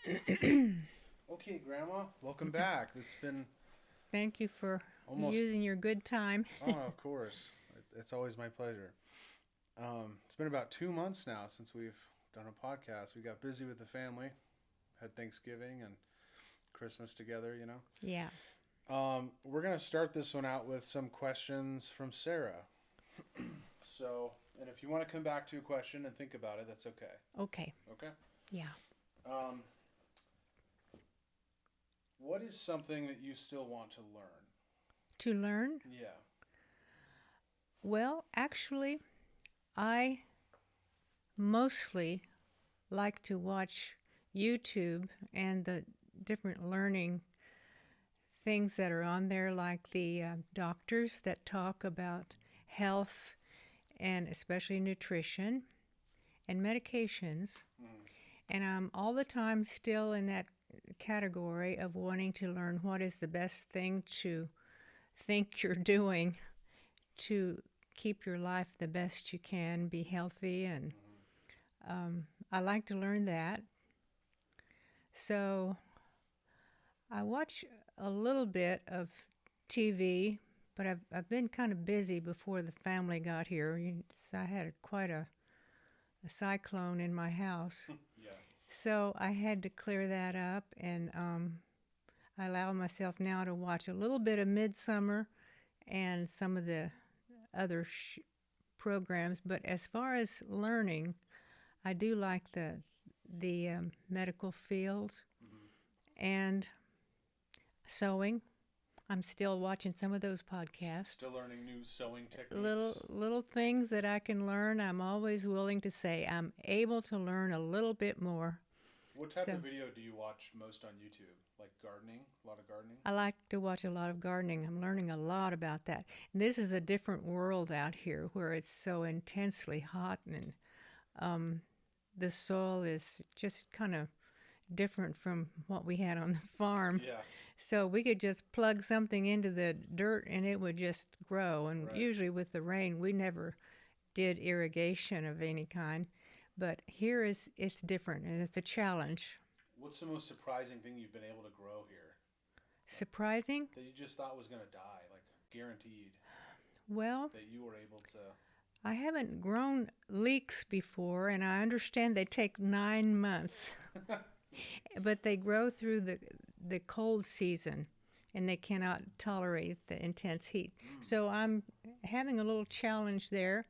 Okay, Grandma, welcome back. It's been Thank you for almost, using your good time. oh, of course. It's always my pleasure. It's been about 2 months now since we've done a podcast. We got busy with the family, had Thanksgiving and Christmas together. Yeah. We're going to start this one out with some questions from Sarah. So, and if you want to come back to a question and think about it, that's okay. Okay. Okay? Yeah. Um, what is something that you still want to learn? To learn? Yeah. Well, actually, I mostly like to watch YouTube and the different learning things that are on there, like the doctors that talk about health and especially nutrition and medications. Mm, And I'm all the time still in that category of wanting to learn what is the best thing to think you're doing to keep your life the best you can, be healthy, and mm, I like to learn that. So I watch a little bit of TV, but I've been kind of busy before the family got here. I had quite a cyclone in my house. yeah. So I had to clear that up, and I allow myself now to watch a little bit of Midsummer and some of the other programs. But as far as learning, I do like the medical field Mm-hmm. and sewing. I'm still watching some of those podcasts. Still learning new sewing techniques. Little things that I can learn. I'm always willing to say I'm able to learn a little bit more. What type So of video do you watch most on YouTube? Like gardening? A lot of gardening? I like to watch a lot of gardening. I'm learning a lot about that. And this is a different world out here where it's so intensely hot and um, the soil is just kind of different from what we had on the farm. Yeah, So we could just plug something into the dirt and it would just grow. And right. usually with the rain, we never did irrigation of any kind. But here is it's different and it's a challenge. What's the most surprising thing you've been able to grow here? Like Surprising? that you just thought was gonna die, like guaranteed Well, that you were able to. I haven't grown leeks before, and I understand they take 9 months, but they grow through the cold season, and they cannot tolerate the intense heat. Mm. So I'm having a little challenge there,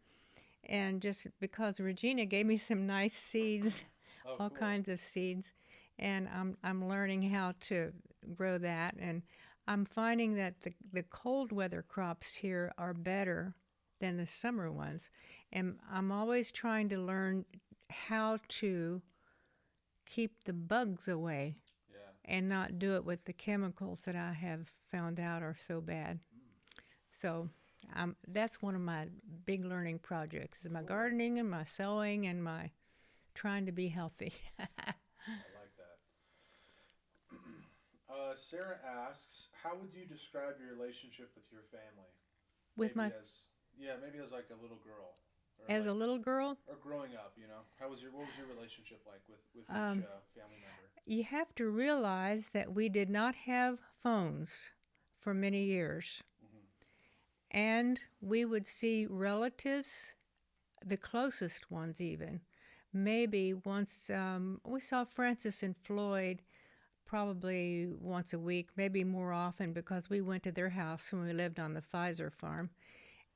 and just because Regina gave me some nice seeds, Oh, all cool. kinds of seeds, and I'm learning how to grow that, and I'm finding that the cold weather crops here are better than the summer ones, and I'm always trying to learn how to keep the bugs away Yeah. and not do it with the chemicals that I have found out are so bad. Mm. So that's one of my big learning projects is my Cool. gardening and my sewing and my trying to be healthy. I like that. Sarah asks, how would you describe your relationship with your family? With Maybe my as yeah, maybe as like a little girl, or as a like little girl, or growing up. How was your what was your relationship like with each um, family member? you have to realize that we did not have phones for many years, Mm-hmm. and we would see relatives, the closest ones even. Maybe once we saw Francis and Floyd probably once a week, maybe more often because we went to their house when we lived on the Pfizer farm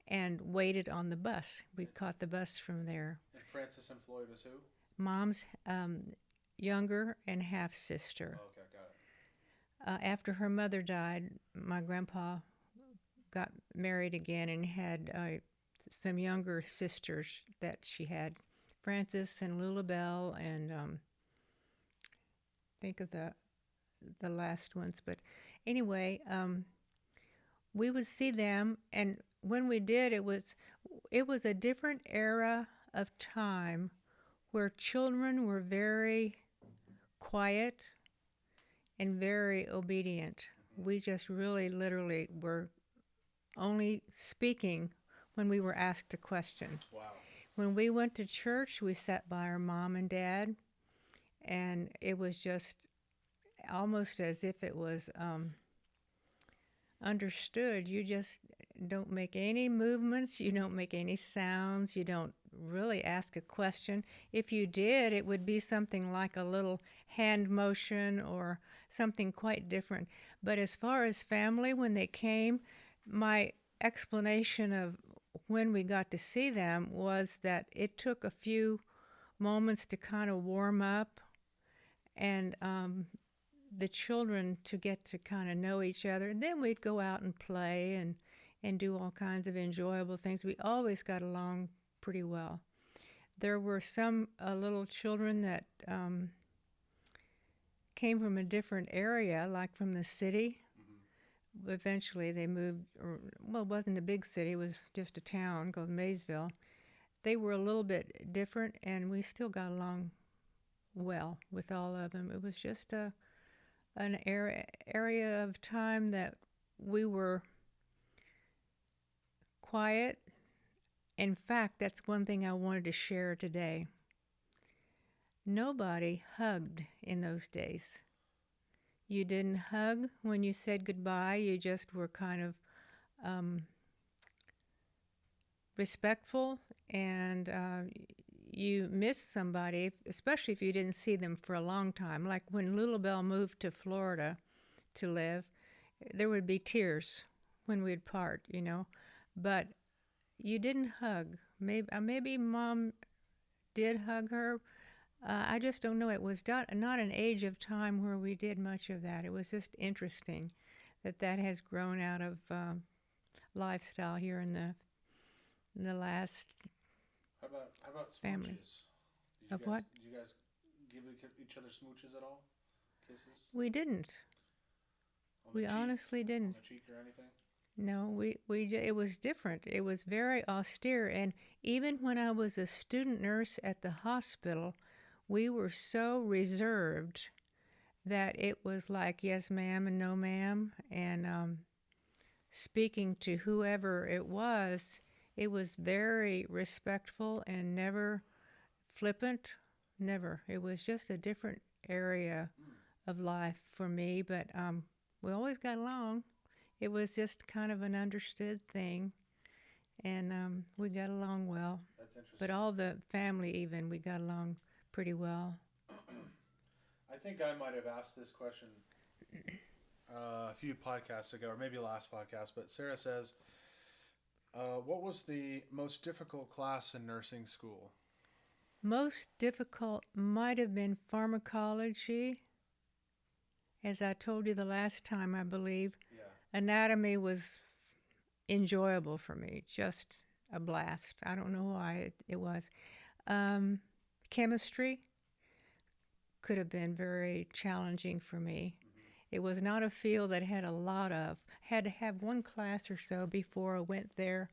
and waited on the bus. We And, caught the bus from there. and Francis and Floyd was who? Mom's younger and half sister. Oh, okay, got it. After her mother died, my grandpa got married again and had some younger sisters that she had, Frances and Lulabelle, and think of the last ones. But anyway, we would see them, and when we did, it was a different era of time where children were very quiet and very obedient. Mm-hmm. We just really, literally were only speaking when we were asked a question. Wow. When we went to church, we sat by our mom and dad, and it was just almost as if it was understood. You just don't make any movements, you don't make any sounds, you don't really ask a question. If you did, it would be something like a little hand motion or something quite different. But as far as family, when they came, my explanation of when we got to see them was that it took a few moments to kind of warm up, and the children to get to kind of know each other. And then we'd go out and play and do all kinds of enjoyable things. We always got along pretty well. There were some little children that came from a different area, like from the city. Eventually they moved, well, it wasn't a big city, it was just a town called Maysville. They were a little bit different, and we still got along well with all of them. It was just an area of time that we were quiet. In fact, that's one thing I wanted to share today. Nobody hugged in those days. You didn't hug when you said goodbye. You just were kind of respectful, and you missed somebody, especially if you didn't see them for a long time. Like when Little Belle moved to Florida to live, there would be tears when we'd part, you know. But you didn't hug. Maybe Mom did hug her. I just don't know. It was not an age of time where we did much of that. It was just interesting that has grown out of lifestyle here in the last How about family. Smooches? Of what? Did you guys give each other smooches at all? Kisses? We didn't. We honestly didn't. On the cheek or anything? No, it was different. It was very austere. And even when I was a student nurse at the hospital, we were so reserved that it was like yes ma'am and no ma'am. And speaking to whoever it was very respectful and never flippant. Never. It was just a different area of life for me. But we always got along. It was just kind of an understood thing, and we got along well. That's interesting. But all the family, even, we got along pretty well. I think I might have asked this question a few podcasts ago, or maybe last podcast, but Sarah says, what was the most difficult class in nursing school? Most difficult might have been pharmacology, as I told you the last time, I believe. Yeah. Anatomy was enjoyable for me, just a blast. I don't know why it was. Chemistry could have been very challenging for me. It was not a field that had to have one class or so before I went there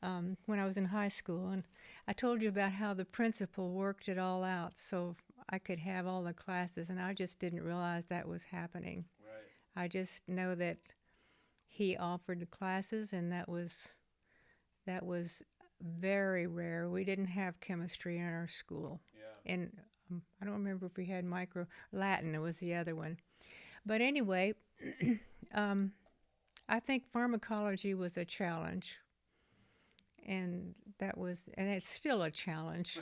when I was in high school. And I told you about how the principal worked it all out so I could have all the classes, and I just didn't realize that was happening. Right. I just know that he offered the classes, and that was very rare. We didn't have chemistry in our school. Yeah. And I don't remember if we had Latin. It was the other one. But anyway, I think pharmacology was a challenge, and it's still a challenge.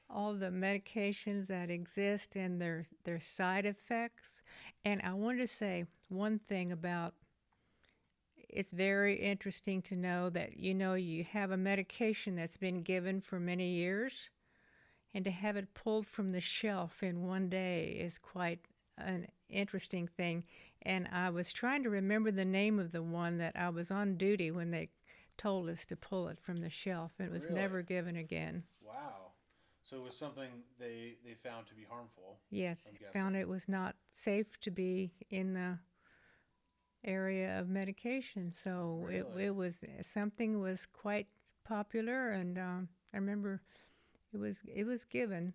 All the medications that exist and their side effects. And I want to say one thing about, it's very interesting to know that, you have a medication that's been given for many years, and to have it pulled from the shelf in one day is quite an interesting thing. And I was trying to remember the name of the one that I was on duty when they told us to pull it from the shelf, and it was never given again. Wow. So it was something they found to be harmful. Yes, found it was not safe to be in the area of medication. So Really? it was something was quite popular, and I remember it was given,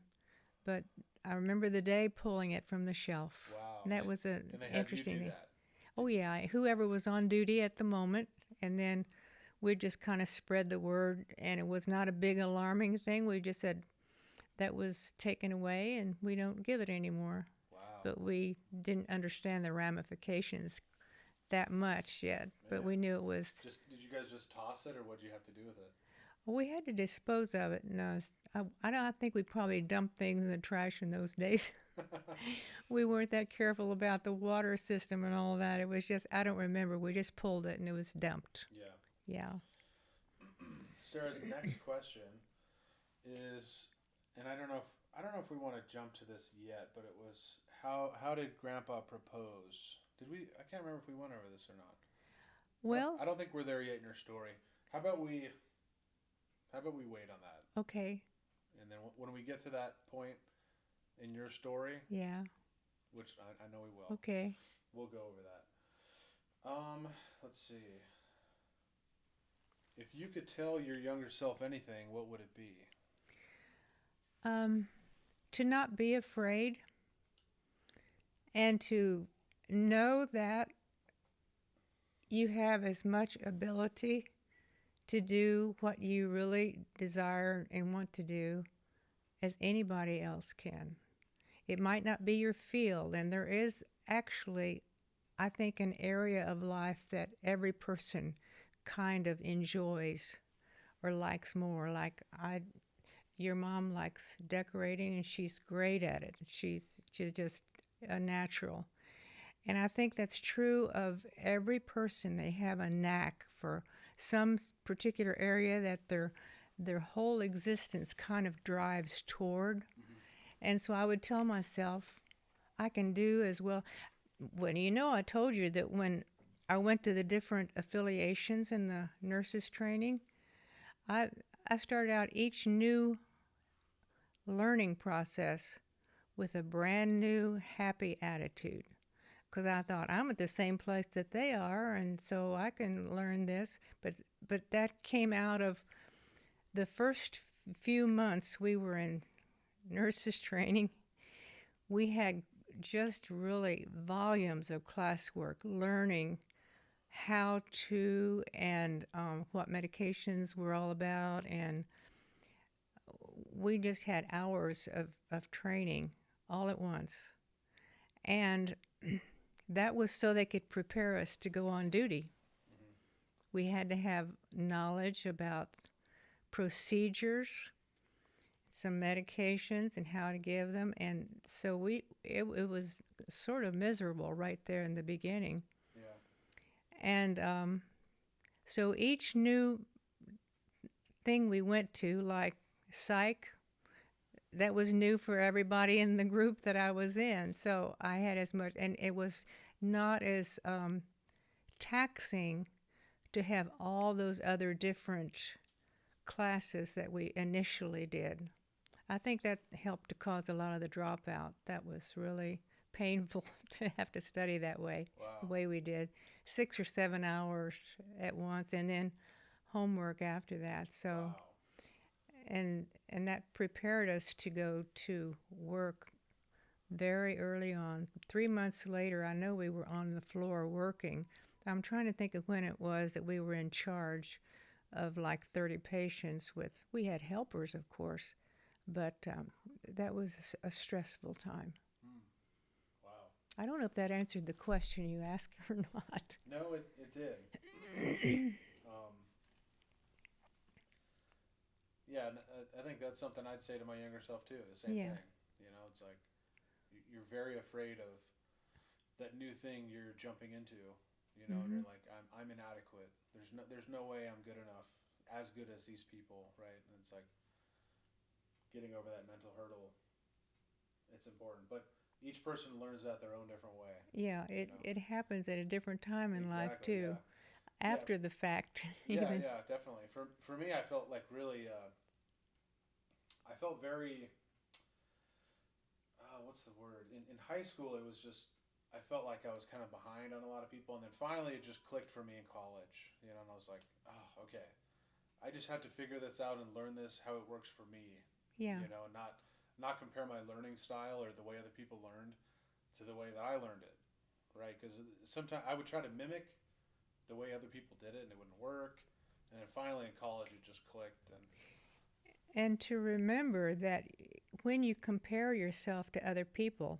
but I remember the day pulling it from the shelf. Wow. And that was an and they had interesting you do thing. that. Oh yeah, whoever was on duty at the moment, and then we just kind of spread the word, and it was not a big alarming thing. We just said, that was taken away, and we don't give it anymore. Wow. But we didn't understand the ramifications that much yet. But Man. we knew it was. Just did you guys just toss it, or what did you have to do with it? We had to dispose of it. No, I don't. I think we probably dumped things in the trash in those days. We weren't that careful about the water system and all that. It was just, I don't remember. We just pulled it and it was dumped. Yeah. Yeah. Sarah's next question is, and I don't know if we want to jump to this yet, but it was how did Grandpa propose? Did we? I can't remember if we went over this or not. Well, I don't think we're there yet in your story. How about we? How about we wait on that, okay. and then when we get to that point in your story, Yeah. which I know we will, Okay. we'll go over that. Let's see. If you could tell your younger self anything, what would it be? Um, to not be afraid and to know that you have as much ability to do what you really desire and want to do as anybody else can. It might not be your field, and there is actually, I think, an area of life that every person kind of enjoys or likes more. Like your mom likes decorating, and she's great at it. She's just a natural. And I think that's true of every person. They have a knack for some particular area that their whole existence kind of drives toward. Mm-hmm. And so I would tell myself, I can do as well. Well, I told you that when I went to the different affiliations in the nurses training, I I started out each new learning process with a brand new happy attitude, because I thought I'm at the same place that they are, and so I can learn this. But that came out of the first few months we were in nurses training. We had just really volumes of classwork, learning how to and what medications were all about, and we just had hours of training all at once. And that was so they could prepare us to go on duty. Mm-hmm. We had to have knowledge about procedures, some medications, and how to give them. And so it was sort of miserable right there in the beginning. Yeah. And so each new thing we went to, like psych, that was new for everybody in the group that I was in. So I had as much, and it was not as taxing to have all those other different classes that we initially did. I think that helped to cause a lot of the dropout. That was really painful to have to study that way, Wow. the way we did, 6 or 7 hours at once, and then homework after that. So, Wow. and that prepared us to go to work very early on. 3 months later, I know we were on the floor working. I'm trying to think of when it was that we were in charge of like 30 patients with, we had helpers, of course, but that was a stressful time. Wow. I don't know if that answered the question you asked or not. No, it did. Yeah, and I think that's something I'd say to my younger self too. The same Yeah. thing. It's like you're very afraid of that new thing you're jumping into. And you're like, I'm inadequate. There's no way I'm good enough, as good as these people, right? And it's like getting over that mental hurdle. It's important, but each person learns that their own different way. Yeah, it happens at a different time in life Exactly. too, Yeah. after the fact. Yeah, even. yeah, definitely. For me, I felt like really, I felt very, what's the word? In high school, it was just, I felt like I was kind of behind on a lot of people. And then finally, it just clicked for me in college, and I was like, oh, okay. I just have to figure this out and learn this how it works for me. Yeah. Not compare my learning style or the way other people learned to the way that I learned it, right? Because sometimes I would try to mimic the way other people did it, and it wouldn't work. And then finally in college, it just clicked. And And to remember that when you compare yourself to other people,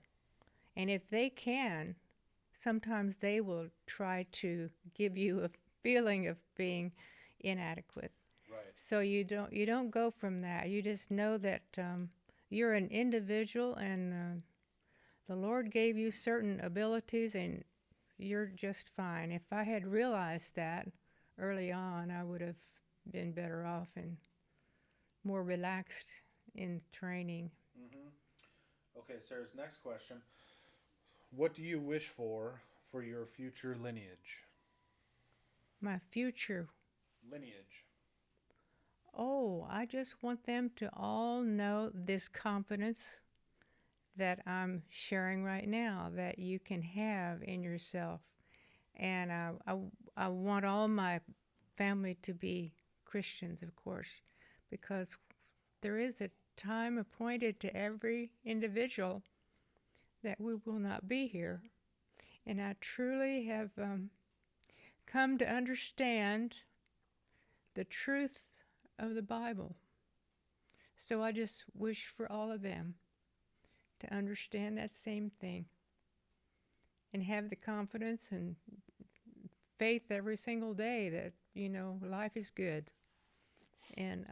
and if they can, sometimes they will try to give you a feeling of being inadequate. Right. So you don't go from that. You just know that you're an individual, and the Lord gave you certain abilities, and you're just fine. If I had realized that early on, I would have been better off and more relaxed in training. Mm-hmm. Okay, Sarah's next question. What do you wish for your future lineage? My future, Lineage. oh, I just want them to all know this confidence that I'm sharing right now that you can have in yourself. And I want all my family to be Christians, of course, because there is a time appointed to every individual that we will not be here. And I truly have come to understand the truth of the Bible. So I just wish for all of them to understand that same thing and have the confidence and faith every single day that, life is good. And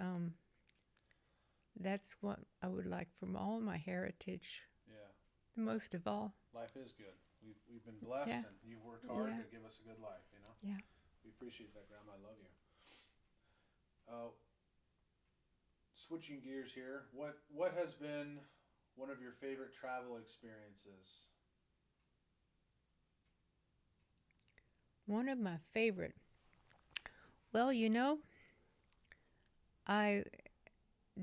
that's what I would like from all my heritage, Yeah. most of all. Life is good. We've been blessed, Yeah, and you've worked hard yeah, to give us a good life. You know. yeah. We appreciate that, Grandma. I love you. Uh, Switching gears here. What has been one of your favorite travel experiences? One of my favorite. Well, I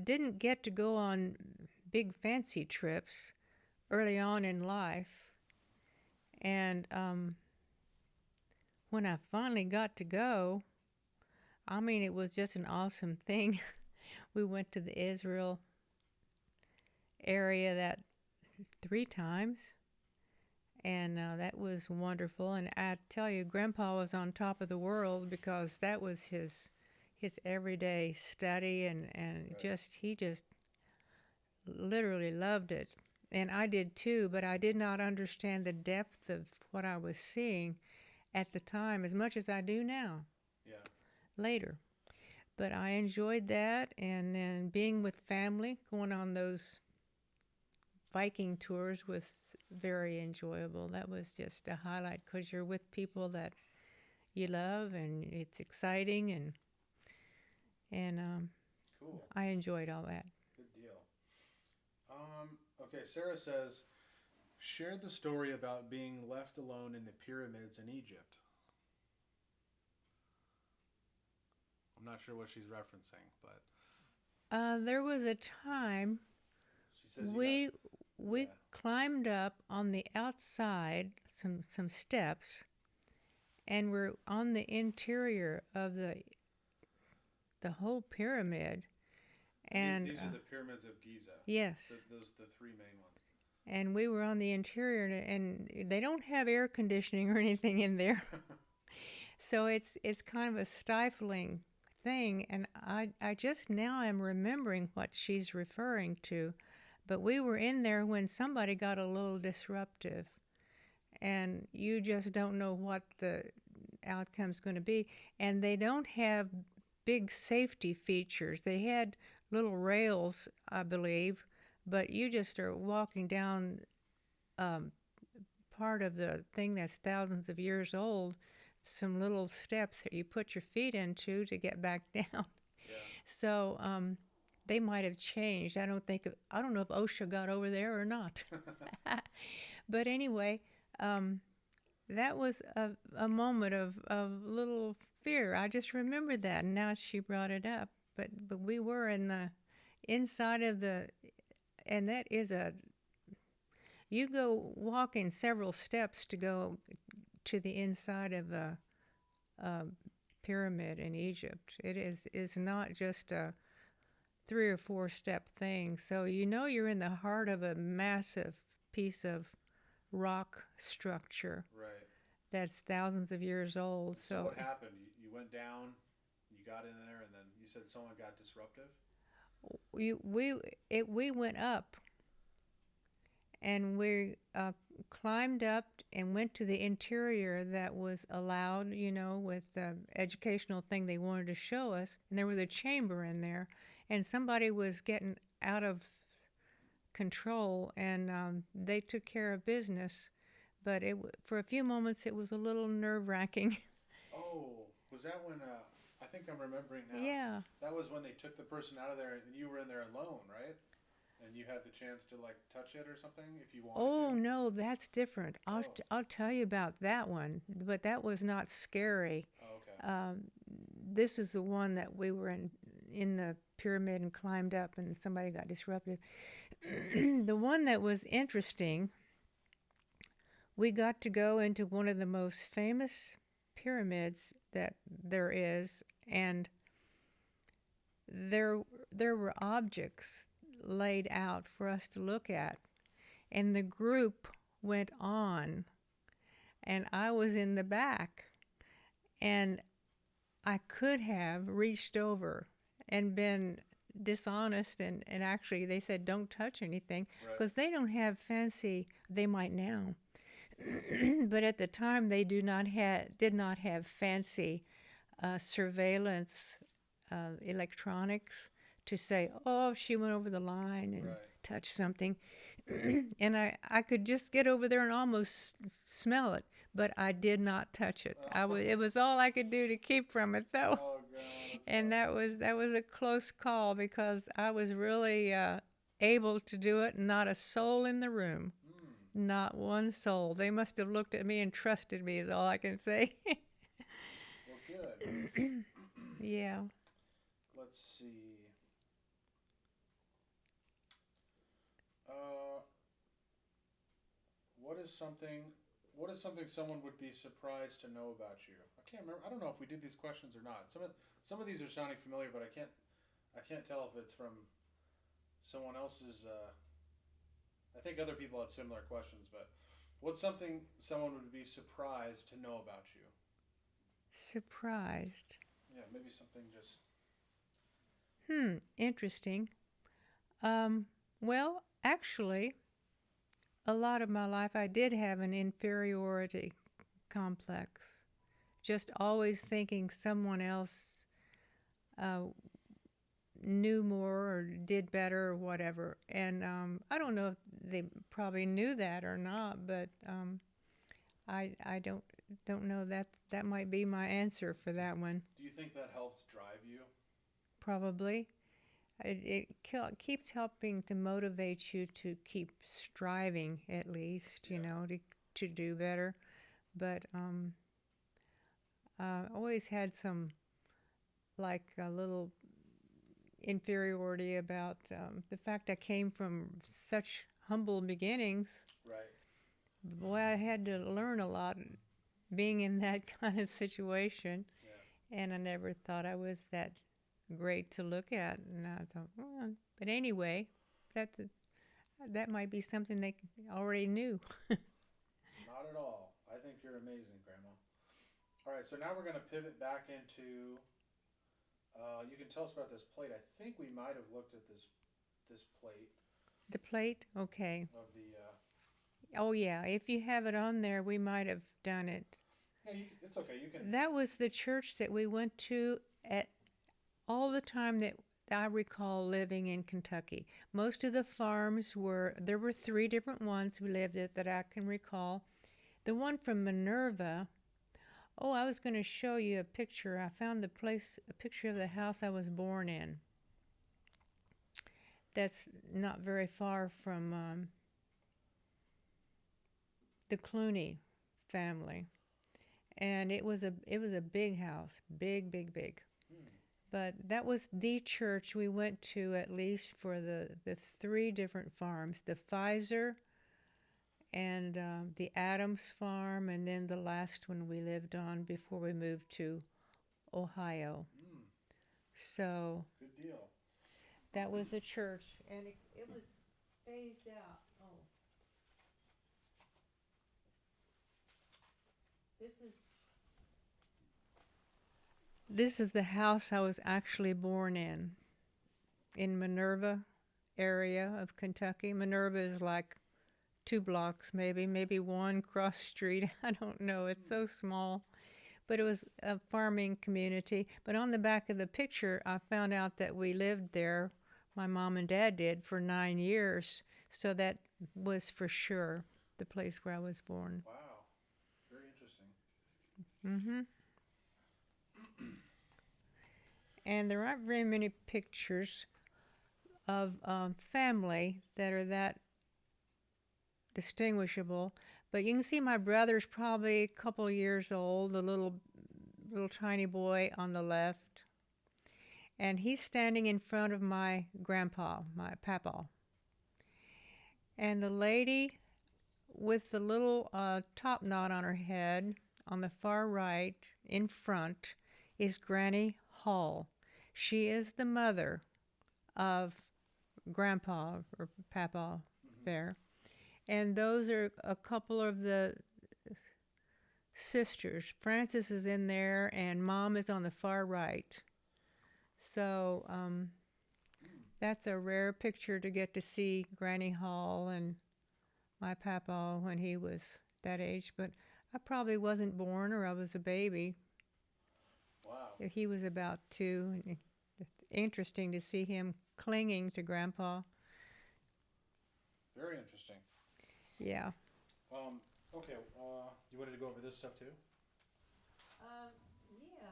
didn't get to go on big fancy trips early on in life. And when I finally got to go, I mean, it was just an awesome thing. We went to the Israel area that 3 times, and that was wonderful. And I tell you, Grandpa was on top of the world because that was his everyday study, and Right. he just literally loved it. And I did too, but I did not understand the depth of what I was seeing at the time as much as I do now, Yeah. later. But I enjoyed that, and then being with family, going on those Viking tours was very enjoyable. That was just a highlight because you're with people that you love, and it's exciting, and Cool. I enjoyed all that. Good deal. Okay, Sarah says, share the story about being left alone in the pyramids in Egypt. I'm not sure what she's referencing, but There was a time she says you got we we yeah. climbed up on the outside some steps, and we're on the interior of the whole pyramid. And These are the pyramids of Giza. yes, Those the three main ones. and we were on the interior, and they don't have air conditioning or anything in there. So it's kind of a stifling thing, and I just now am remembering what she's referring to. But we were in there when somebody got a little disruptive, and you just don't know what the outcome's going to be. And they don't have big safety features. They had little rails, I believe, but you just are walking down um, part of the thing that's thousands of years old, some little steps that you put your feet into to get back down. Yeah. So they might have changed. I don't know if OSHA got over there or not. But anyway, that was a moment of little fear. I just remembered that, and now she brought it up. But we were in the inside of the, and that is you go walking several steps to go to the inside of a pyramid in Egypt. It is not just a 3 or 4 step thing. So you're in the heart of a massive piece of rock structure Right. that's thousands of years old. So what happened? You went down, you got in there, and then you said someone got disruptive? we went up, and we climbed up and went to the interior that was allowed, with the educational thing they wanted to show us. And there was a chamber in there, and somebody was getting out of control, and they took care of business. But for a few moments, it was a little nerve-wracking. Oh, was that when? I think I'm remembering now. Yeah. That was when they took the person out of there, and you were in there alone, right? And you had the chance to like touch it or something if you wanted Oh to. no, that's different. Oh. I'll tell you about that one, but that was not scary. Oh, okay. This is the one that we were in the pyramid and climbed up, and somebody got disrupted. The one that was interesting, we got to go into one of the most famous pyramids that there is, and there were objects laid out for us to look at, and the group went on, and I was in the back, and I could have reached over and been dishonest, and actually they said don't touch anything because Right. they don't have fancy. They might now, but at the time they did not have fancy surveillance electronics to say, oh, she went over the line and Right. touched something. And I could just get over there and almost smell it, but I did not touch it. Oh, It was all I could do to keep from it, though. oh God, that's And funny. that was a close call because I was really able to do it. Not a soul in the room, Hmm. not one soul. They must have looked at me and trusted me. Is all I can say. Well, good. Yeah. Let's see. Uh, what is something? What is something someone would be surprised to know about you? I can't remember. I don't know if we did these questions or not. Some of these are sounding familiar, but I can't tell if it's from someone else's. I think other people had similar questions, but what's something someone would be surprised to know about you? Surprised. Yeah, maybe something just. Interesting. Well, actually, a lot of my life I did have an inferiority complex. Just always thinking someone else uh, knew more or did better or whatever. And I don't know if they probably knew that or not, but I don't know that that might be my answer for that one. Do you think that helped drive you? Probably. Keeps helping to motivate you to keep striving, at least, Yeah. to do better. But always had some, like, a little inferiority about the fact I came from such humble beginnings. Right. Boy, I had to learn a lot being in that kind of situation, Yeah. and I never thought I was that great to look at. And I thought, well, but anyway, that's that might be something they already knew. Not at all. I think you're amazing, Grandma. All right, so now we're going to pivot back into. You can tell us about this plate. I think we might have looked at this plate The plate, okay. of the. Oh yeah, if you have it on there, we might have done it. Yeah, it's okay. You can. That was the church that we went to at all the time that I recall living in Kentucky. Most of the farms there were three different ones we lived at that I can recall. The one from Minerva, oh, I was going to show you a picture. I found a picture of the house I was born in. That's not very far from the Clooney family. And it was a big house, big, big, big. Hmm. But that was the church we went to, at least for the three different farms, the Pfizer and the Adams farm, and then the last one we lived on before we moved to Ohio. Hmm. So Good deal. that was the church, and it was phased out. Oh, this is this is the house I was actually born in. in Minerva area of Kentucky. Minerva is like 2 blocks, maybe one cross street. I don't know. It's so small. But it was a farming community. But on the back of the picture, I found out that we lived there, my mom and dad did, for 9 years. So that was for sure the place where I was born. Wow. Very interesting. Mm-hmm. And there aren't very many pictures of family that are that distinguishable. But you can see my brother's probably a couple years old, a little tiny boy on the left. And he's standing in front of my grandpa, my papa. And the lady with the little top knot on her head on the far right in front is Granny Hall. She is the mother of Grandpa or Papa there. And those are a couple of the sisters. Frances is in there, and Mom is on the far right. So that's a rare picture to get to see Granny Hall and my Papa when he was that age. But I probably wasn't born, or I was a baby. Wow. He was about 2. And it's interesting to see him clinging to Grandpa. Very interesting. Yeah. Okay. You wanted to go over this stuff too? Yeah.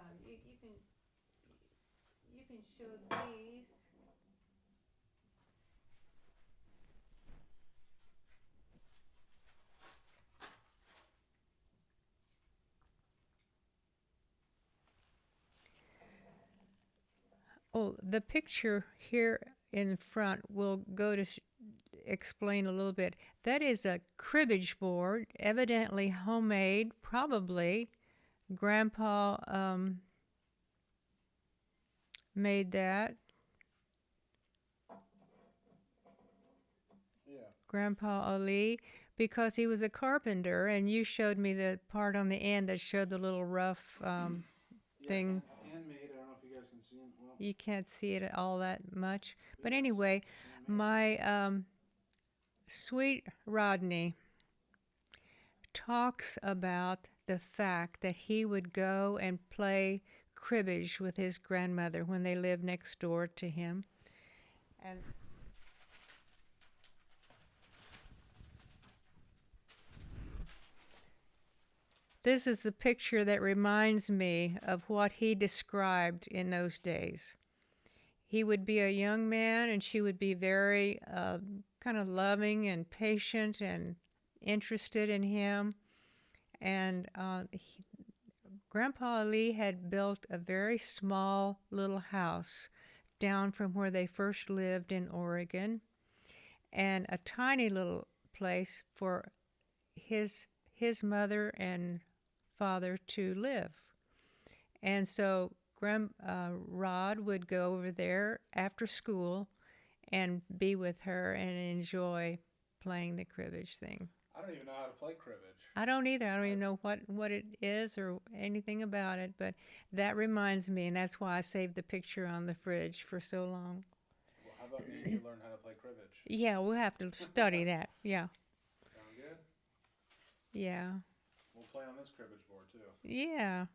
You can show these. Oh, the picture here in front will go to explain a little bit. That is a cribbage board, evidently homemade, probably. Grandpa made that. Yeah. Grandpa Allee, because he was a carpenter, and you showed me the part on the end that showed the little rough thing. Handmade. I don't know if you guys can see it. Well, You can't see it all that much. But yes, anyway, handmade. my sweet Rodney talks about the fact that he would go and play cribbage with his grandmother when they lived next door to him. And this is the picture that reminds me of what he described in those days. He would be a young man, and she would be very kind of loving and patient and interested in him. And Grandpa Allee had built a very small little house down from where they first lived in Oregon, and a tiny little place for his mother and father to live. And so Rod would go over there after school and be with her and enjoy playing the cribbage thing. I don't even know how to play cribbage. I don't either. I don't even know what it is or anything about it, but that reminds me, and that's why I saved the picture on the fridge for so long. Well, how about me and you learn how to play cribbage? Yeah, we'll have to study that. Yeah. Sound good? Yeah. We'll play on this cribbage board too. Yeah.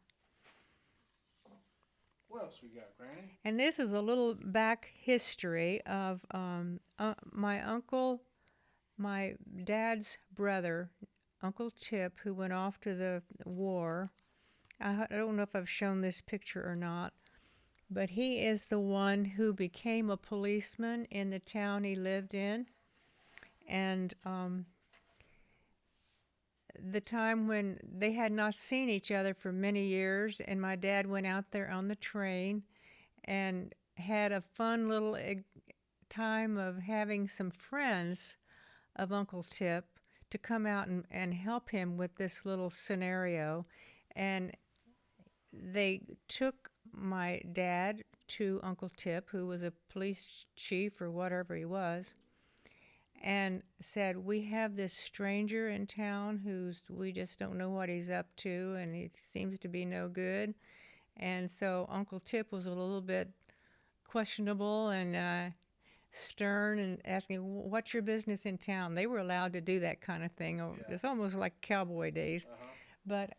What else we got, Granny? And this is a little back history of my uncle, my dad's brother, Uncle Tip, who went off to the war. I don't know if I've shown this picture or not, but he is the one who became a policeman in the town he lived in. And the time when they had not seen each other for many years, and my dad went out there on the train and had a fun little time of having some friends of Uncle Tip to come out and help him with this little scenario. And they took my dad to Uncle Tip, who was a police chief or whatever he was, and said, we have this stranger in town we just don't know what he's up to, and he seems to be no good. And so Uncle Tip was a little bit questionable and stern and asking, "What's your business in town?" They were allowed to do that kind of thing. Yeah. It's almost like cowboy days. Uh-huh. But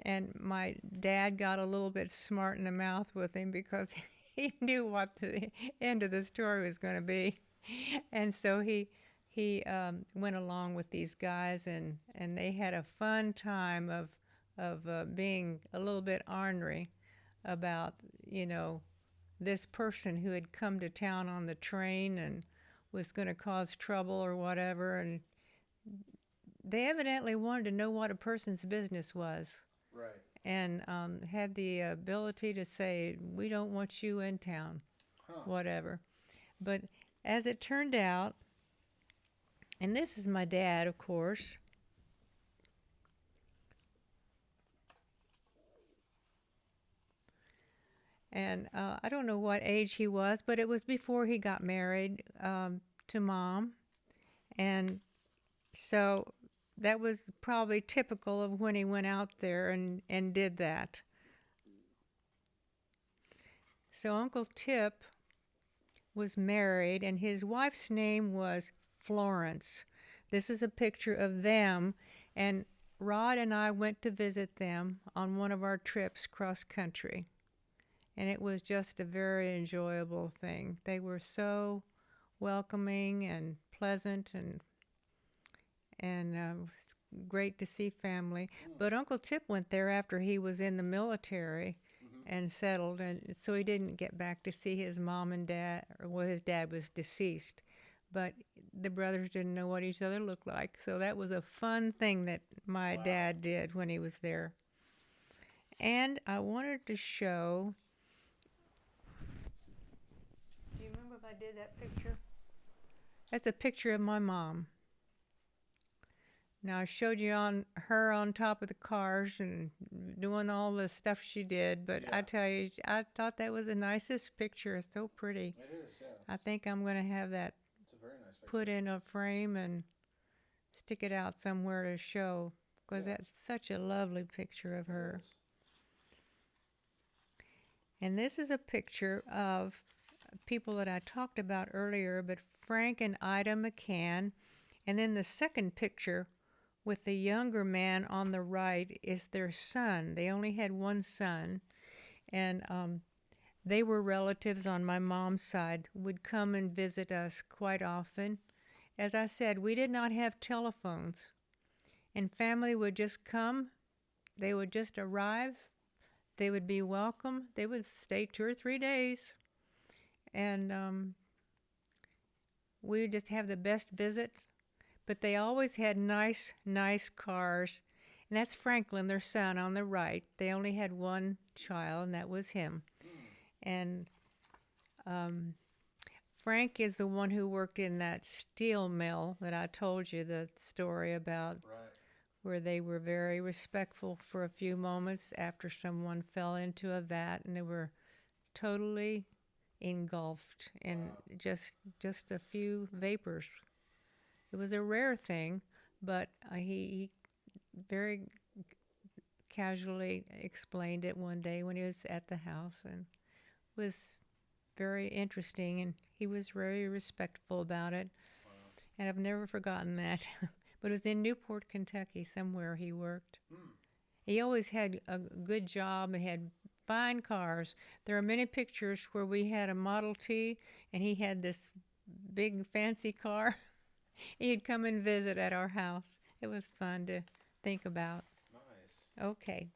and my dad got a little bit smart in the mouth with him because he knew what the end of the story was going to be, and so he went along with these guys, and they had a fun time of being a little bit ornery about, you know, this person who had come to town on the train and was going to cause trouble or whatever, and they evidently wanted to know what a person's business was, Right. and had the ability to say, "We don't want you in town," Huh. whatever. But as it turned out, and this is my dad, of course. And I don't know what age he was, but it was before he got married to Mom. And so that was probably typical of when he went out there and did that. So Uncle Tip was married, and his wife's name was Florence. This is a picture of them, and Rod and I went to visit them on one of our trips cross country. And it was just a very enjoyable thing. They were so welcoming and pleasant, and it was great to see family. But Uncle Tip went there after he was in the military and settled, and so he didn't get back to see his mom and dad. Or well, his dad was deceased, but the brothers didn't know what each other looked like. So that was a fun thing that my dad did when he was there. And I wanted to show. Do you remember if I did that picture? That's a picture of my mom. Now I showed you her on top of the cars and doing all the stuff she did, but I tell you, I thought that was the nicest picture. It's so pretty. It is, yeah. I think I'm going to have that It's a very nice picture. put in a frame and stick it out somewhere to show, because that's such a lovely picture of her. And this is a picture of people that I talked about earlier, but Frank and Ida McCann. And then the second picture with the younger man on the right is their son. They only had one son, and they were relatives on my mom's side, would come and visit us quite often. As I said, we did not have telephones, and family would just come. They would just arrive. They would be welcome. They would stay 2 or 3 days, and we would just have the best visit. But they always had nice cars. And that's Franklin, their son, on the right. They only had one child, and that was him. And Frank is the one who worked in that steel mill that I told you the story about, where they were very respectful for a few moments after someone fell into a vat, and they were totally engulfed in just a few vapors. It was a rare thing, but he very casually explained it one day when he was at the house, and it was very interesting, and he was very respectful about it. And I've never forgotten that. But it was in Newport, Kentucky, somewhere he worked. He always had a good job and had fine cars. There are many pictures where we had a Model T, and he had this big fancy car. He'd come and visit at our house. It was fun to think about. Nice. Okay.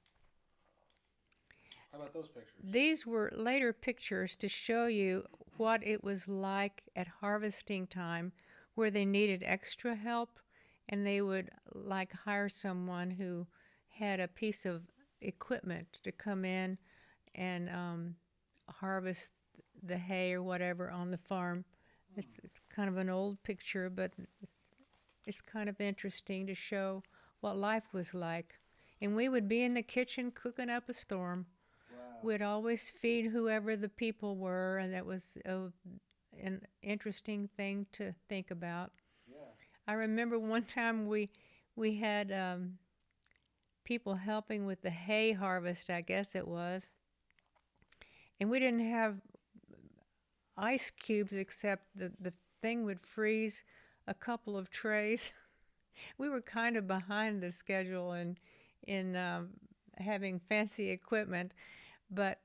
How about those pictures? These were later pictures to show you what it was like at harvesting time, where they needed extra help, and they would like hire someone who had a piece of equipment to come in and harvest the hay or whatever on the farm. It's kind of an old picture, but it's kind of interesting to show what life was like. And we would be in the kitchen cooking up a storm. Wow. We'd always feed whoever the people were, and that was an interesting thing to think about. Yeah. I remember one time we had people helping with the hay harvest, I guess it was, and we didn't have ice cubes, except the thing would freeze a couple of trays. We were kind of behind the schedule in having fancy equipment, but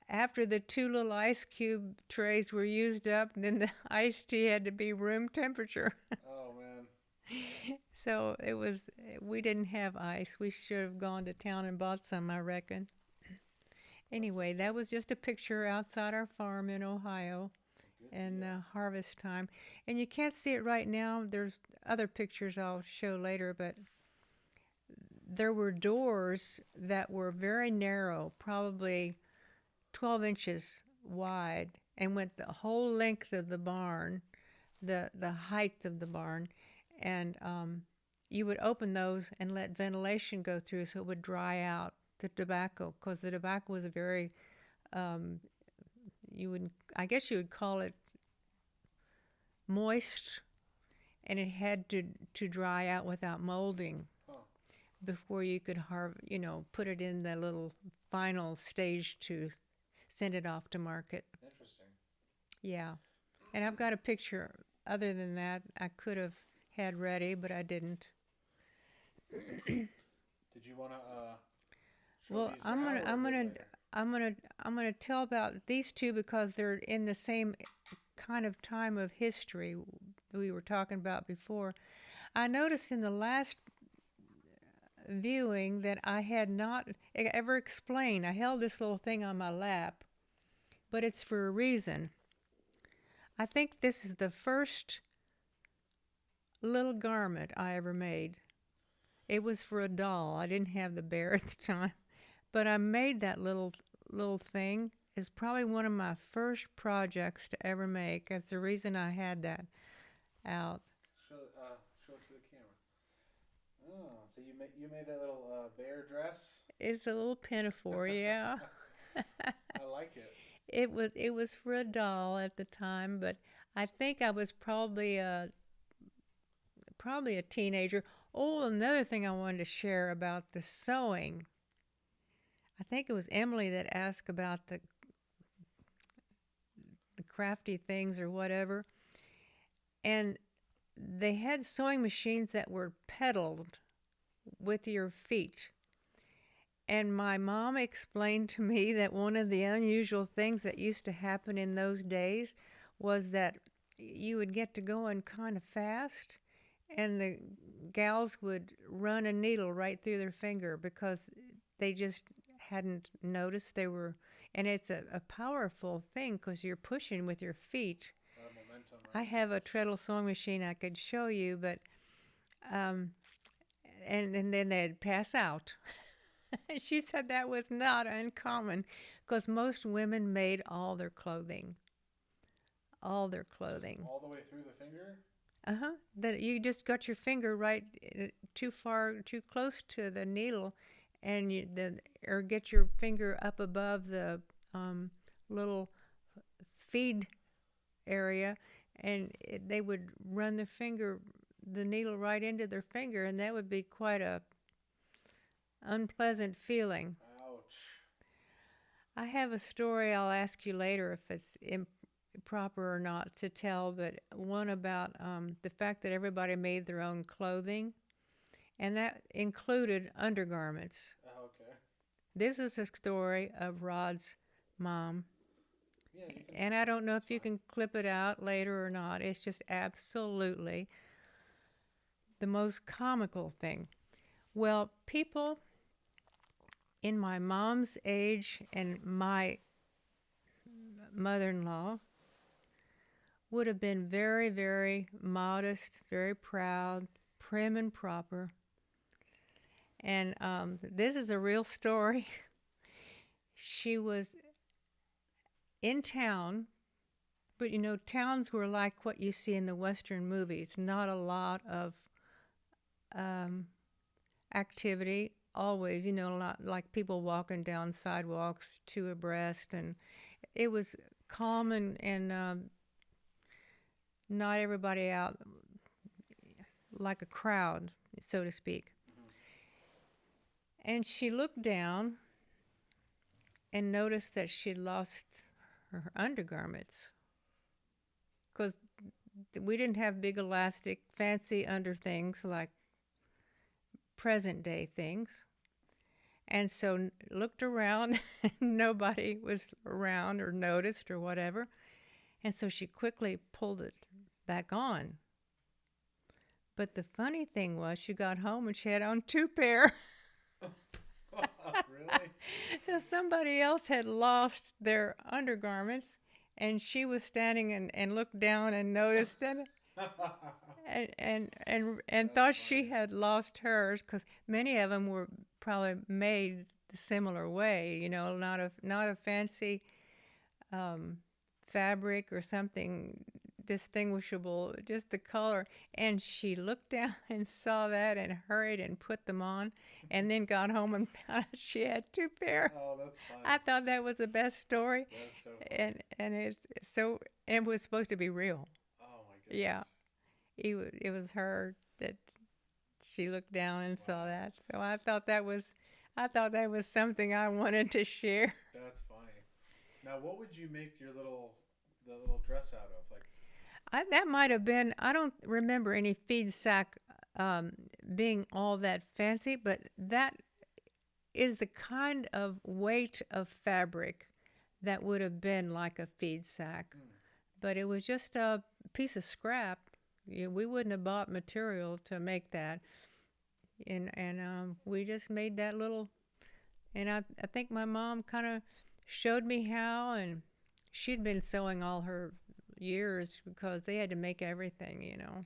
after the two little ice cube trays were used up, then the iced tea had to be room temperature. Oh man. So we didn't have ice. We should have gone to town and bought some, I reckon. Anyway, that was just a picture outside our farm in Ohio and harvest time. And you can't see it right now. There's other pictures I'll show later, but there were doors that were very narrow, probably 12 inches wide, and went the whole length of the barn, the height of the barn. And you would open those and let ventilation go through so it would dry out the tobacco, because the tobacco was very, I guess you would call it moist, and it had to dry out without molding before you could put it in the little final stage to send it off to market. Interesting. Yeah. And I've got a picture other than that I could have had ready, but I didn't. Did you want to show Well, these now or later? I'm gonna tell about these two because they're in the same kind of time of history we were talking about before. I noticed in the last viewing that I had not ever explained. I held this little thing on my lap, but it's for a reason. I think this is the first little garment I ever made. It was for a doll. I didn't have the bear at the time, but I made that little thing. It's probably one of my first projects to ever make. That's the reason I had that out. Show it to the camera. Oh, so you made that little bear dress? It's a little pinafore, yeah. I like it. It was for a doll at the time, but I think I was probably a teenager. Oh, another thing I wanted to share about the sewing. I think it was Emily that asked about the crafty things or whatever. And they had sewing machines that were pedaled with your feet. And my mom explained to me that one of the unusual things that used to happen in those days was that you would get to going kind of fast, and the gals would run a needle right through their finger because they just hadn't noticed they were. And it's a powerful thing because you're pushing with your feet. Momentum, right? I have a treadle sewing machine I could show you, but and then they'd pass out. She said that was not uncommon because most women made all their clothing. All their clothing. Just all the way through the finger? That you just got your finger right too close to the needle, and or get your finger up above the little feed area, and they would run the needle right into their finger, and that would be quite a unpleasant feeling. Ouch. I have a story I'll ask you later if it's proper or not to tell, but one about the fact that everybody made their own clothing, and that included undergarments. Okay. This is a story of Rod's mom. Yeah, you can, and I don't know if you can clip it out later or not. It's just absolutely the most comical thing. Well, people in my mom's age and my mother-in-law would have been very, very modest, very proud, prim and proper. And this is a real story. She was in town, but towns were like what you see in the Western movies. Not a lot of activity. Always, a lot like people walking down sidewalks two abreast, and it was calm and not everybody out like a crowd, so to speak. Mm-hmm. And she looked down and noticed that she'd lost her undergarments. because we didn't have big elastic, fancy under things like present day things. And so looked around, nobody was around or noticed or whatever. And so she quickly pulled it back on. But the funny thing was, she got home and she had on two pair. Really? So somebody else had lost their undergarments, and she was standing and looked down and noticed it, and thought she had lost hers, because many of them were probably made the similar way, not a fancy um, fabric or something distinguishable, just the color. And she looked down and saw that and hurried and put them on, and then got home and found out she had two pair. Oh, that's funny. I thought that was the best story, That's so funny. and it was supposed to be real. Oh my goodness. Yeah, it was her that she looked down and saw Wow. that. So I thought that was something I wanted to share. That's funny. Now, what would you make the little dress out of? Like, That might have been. I don't remember any feed sack being all that fancy, but that is the kind of weight of fabric that would have been like a feed sack. But it was just a piece of scrap. We wouldn't have bought material to make that, and we just made that little. And I think my mom kind of showed me how, and she'd been sewing all her years because they had to make everything. right.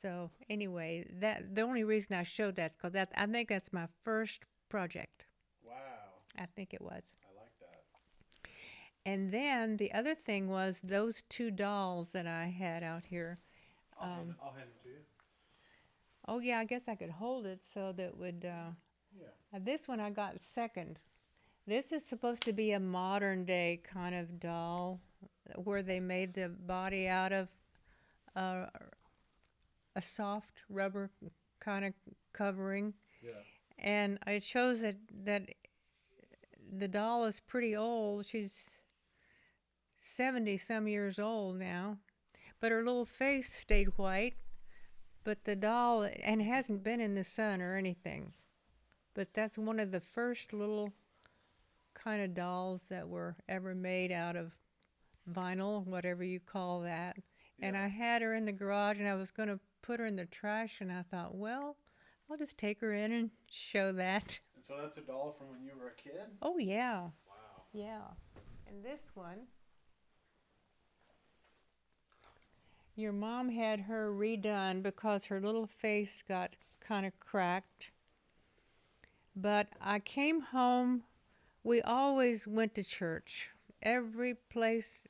So anyway, that the only reason I showed that, because I think that's my first project. Wow. I think it was. I like that. And then the other thing was those two dolls that I had out here. I'll hand it to you. Oh yeah, I guess I could hold it so that would. Yeah. This one I got second. This is supposed to be a modern day kind of doll, where they made the body out of uh, a soft rubber kind of covering, Yeah. and it shows that the doll is pretty old. She's 70 some years old now, but her little face stayed white. But the doll, and hasn't been in the sun or anything. But that's one of the first little kind of dolls that were ever made out of vinyl, whatever you call that. And Yeah. I had her in the garage, and I was going to put her in the trash, and I thought, well, I'll just take her in and show that. And so that's a doll from when you were a kid? Oh, yeah. Wow. Yeah. And this one, your mom had her redone because her little face got kind of cracked. But I came home. We always went to church. Every place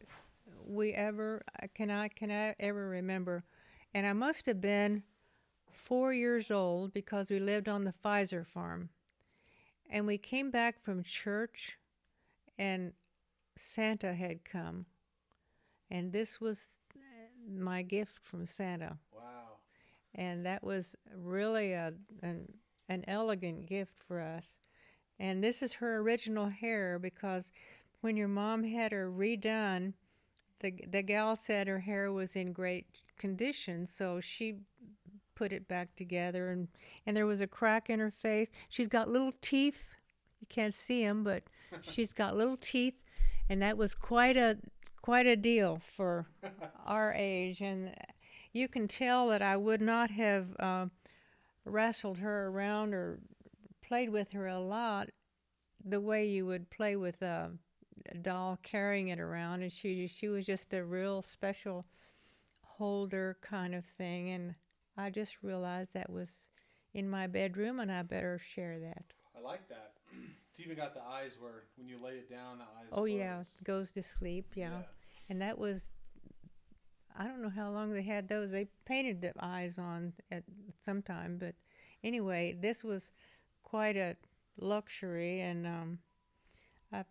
we ever can I ever remember. And I must have been 4 years old because we lived on the Pfizer farm. And we came back from church, and Santa had come. And this was my gift from Santa. Wow. And that was really an elegant gift for us. And this is her original hair, because when your mom had her redone, the gal said her hair was in great condition, so she put it back together, and there was a crack in her face. She's got little teeth. You can't see them, but she's got little teeth, and that was quite a deal for our age. And you can tell that I would not have wrestled her around or played with her a lot the way you would play with a doll carrying it around. And she was just a real special holder kind of thing. And I just realized that was in my bedroom, and I better share that. I like that. It's even got the eyes where when you lay it down, the eyes Oh close. yeah, goes to sleep. Yeah. And that was, I don't know how long they had those. They painted the eyes on at some time, but anyway, this was quite a luxury, and I've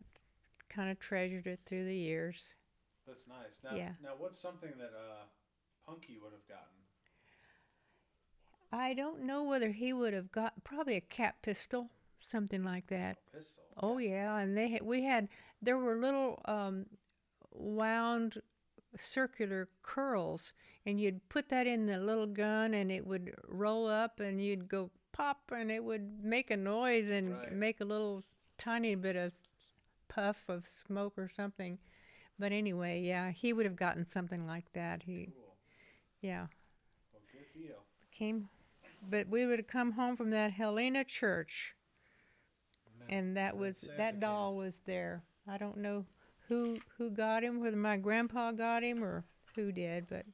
kind of treasured it through the years. That's nice. Now, Yeah. now what's something that Punky would have gotten? I don't know whether he would have got, probably a cat pistol, something like that. A pistol. Oh yeah, and there were little wound circular curls, and you'd put that in the little gun, and it would roll up, and you'd go pop, and it would make a noise and Right. make a little tiny bit of puff of smoke or something. But anyway, yeah, he would have gotten something like that. Cool. Yeah, Well, good deal. came, but we would come home from that Helena church, and then Santa that came. doll was there. I don't know who got him, whether my grandpa got him or who did, but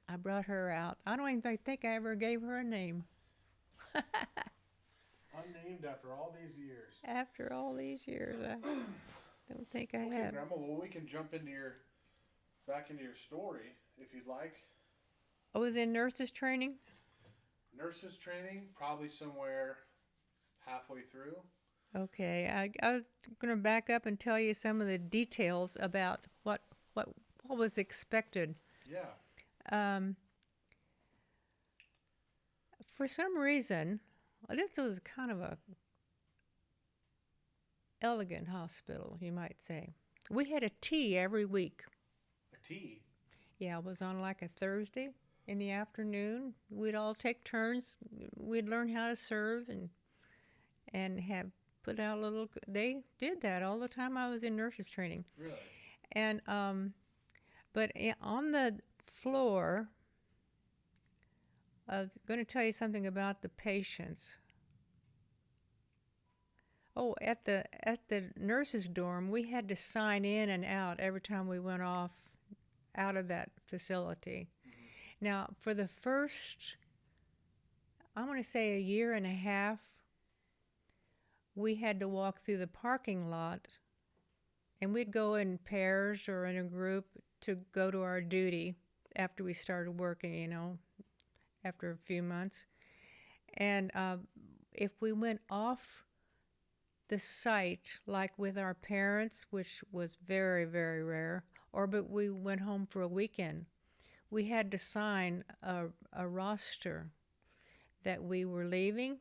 I brought her out. I don't even think I ever gave her a name Unnamed after all these years. after all these years. I don't think I Okay, have. Grandma. Well, we can jump back into your story if you'd like. I was in nurses training. Nurses training, probably somewhere halfway through. Okay, I was going to back up and tell you some of the details about what was expected. Yeah. For some reason, this was kind of a elegant hospital, you might say. We had a tea every week. A tea. Yeah, it was on like a Thursday in the afternoon. We'd all take turns. We'd learn how to serve and have put out a little. They did that all the time I was in nurses training. Really? And but on the floor, I was going to tell you something about the patients. Oh, at the nurses' dorm, we had to sign in and out every time we went out of that facility. Mm-hmm. Now, for the first, I want to say a year and a half, we had to walk through the parking lot, and we'd go in pairs or in a group to go to our duty after we started working, after a few months. And if we went off the site, like with our parents, which was very, very rare, but we went home for a weekend, we had to sign a roster that we were leaving.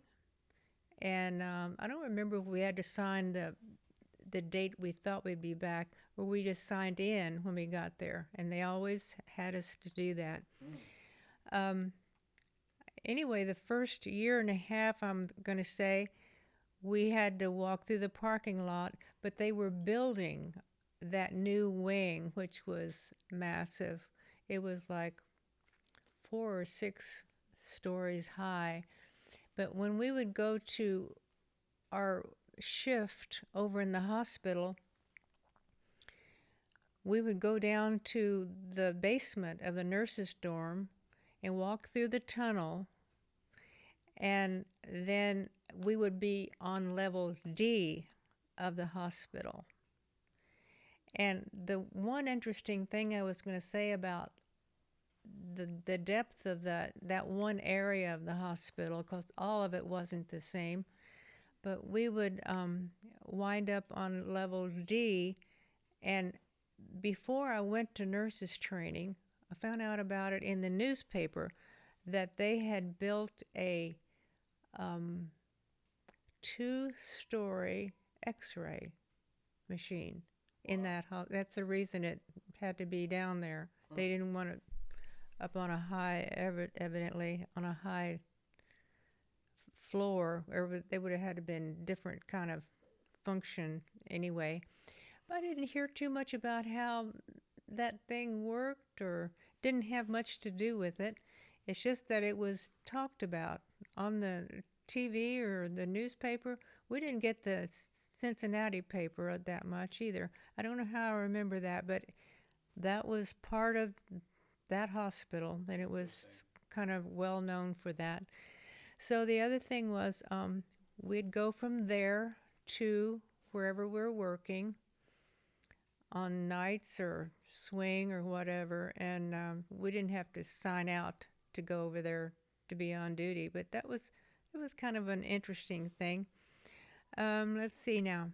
And I don't remember if we had to sign the date we thought we'd be back, or we just signed in when we got there. And they always had us to do that. Anyway, the first year and a half, I'm going to say, we had to walk through the parking lot, but they were building that new wing, which was massive. It was like 4 or 6 stories high. But when we would go to our shift over in the hospital, we would go down to the basement of the nurses' dorm and walk through the tunnel, and then we would be on level D of the hospital. And the one interesting thing I was going to say about the depth of that one area of the hospital, because all of it wasn't the same, but we would wind up on level D. And before I went to nurses training, I found out about it in the newspaper that they had built a 2-story x-ray machine in that house. That's the reason it had to be down there. They didn't want it up on a high, evidently on a high floor, or they would have had to been different kind of function anyway. But I didn't hear too much about how that thing worked, or didn't have much to do with it. It's just that it was talked about on the TV or the newspaper. We didn't get the Cincinnati paper that much either. I don't know how I remember that, but that was part of that hospital, and it was kind of well known for that. So the other thing was we'd go from there to wherever we're working on nights or swing or whatever, and we didn't have to sign out to go over there to be on duty, but it was kind of an interesting thing. Let's see now.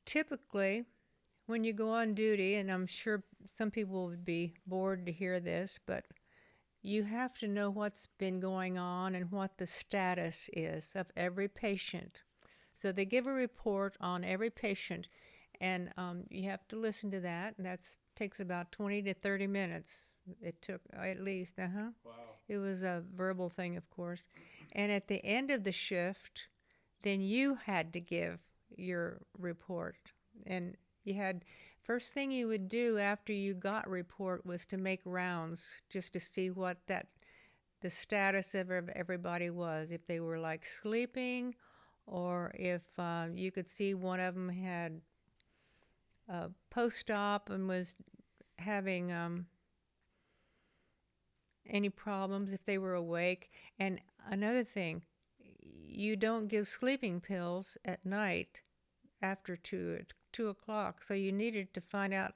Typically, when you go on duty, and I'm sure some people would be bored to hear this, but you have to know what's been going on and what the status is of every patient. So they give a report on every patient, And you have to listen to that, and that takes about 20 to 30 minutes. It took at least, Wow. It was a verbal thing, of course. And at the end of the shift, then you had to give your report. And you had, first thing you would do after you got report was to make rounds just to see what the status of everybody was. If they were like sleeping, or if you could see one of them had post-op and was having any problems, if they were awake. And another thing, you don't give sleeping pills at night after 2 o'clock. So you needed to find out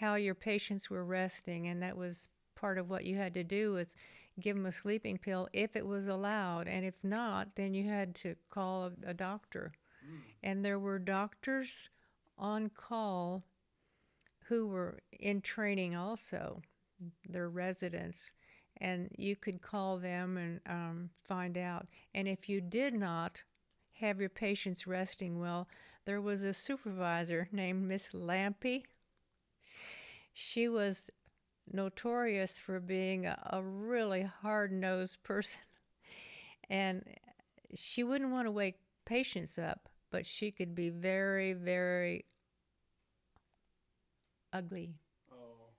how your patients were resting, and that was part of what you had to do, was give them a sleeping pill if it was allowed, and if not, then you had to call a doctor. And there were doctors on call who were in training also, their residents, and you could call them and find out. And if you did not have your patients resting well, there was a supervisor named Miss Lampy. She was notorious for being a really hard-nosed person, and she wouldn't want to wake patients up, but she could be very, very ugly. Oh.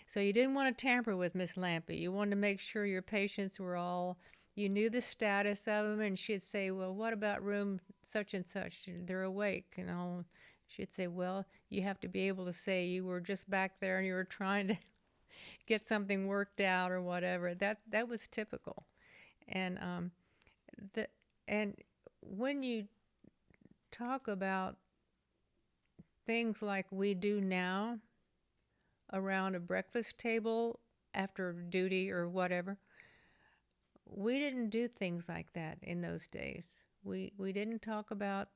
So you didn't want to tamper with Miss Lampy. You wanted to make sure your patients were all, you knew the status of them, and she'd say, well, what about room such and such? They're awake, you know. She'd say, well, you have to be able to say you were just back there and you were trying to get something worked out or whatever. That was typical. And and when you talk about things like we do now around a breakfast table after duty or whatever, we didn't do things like that in those days. We didn't talk about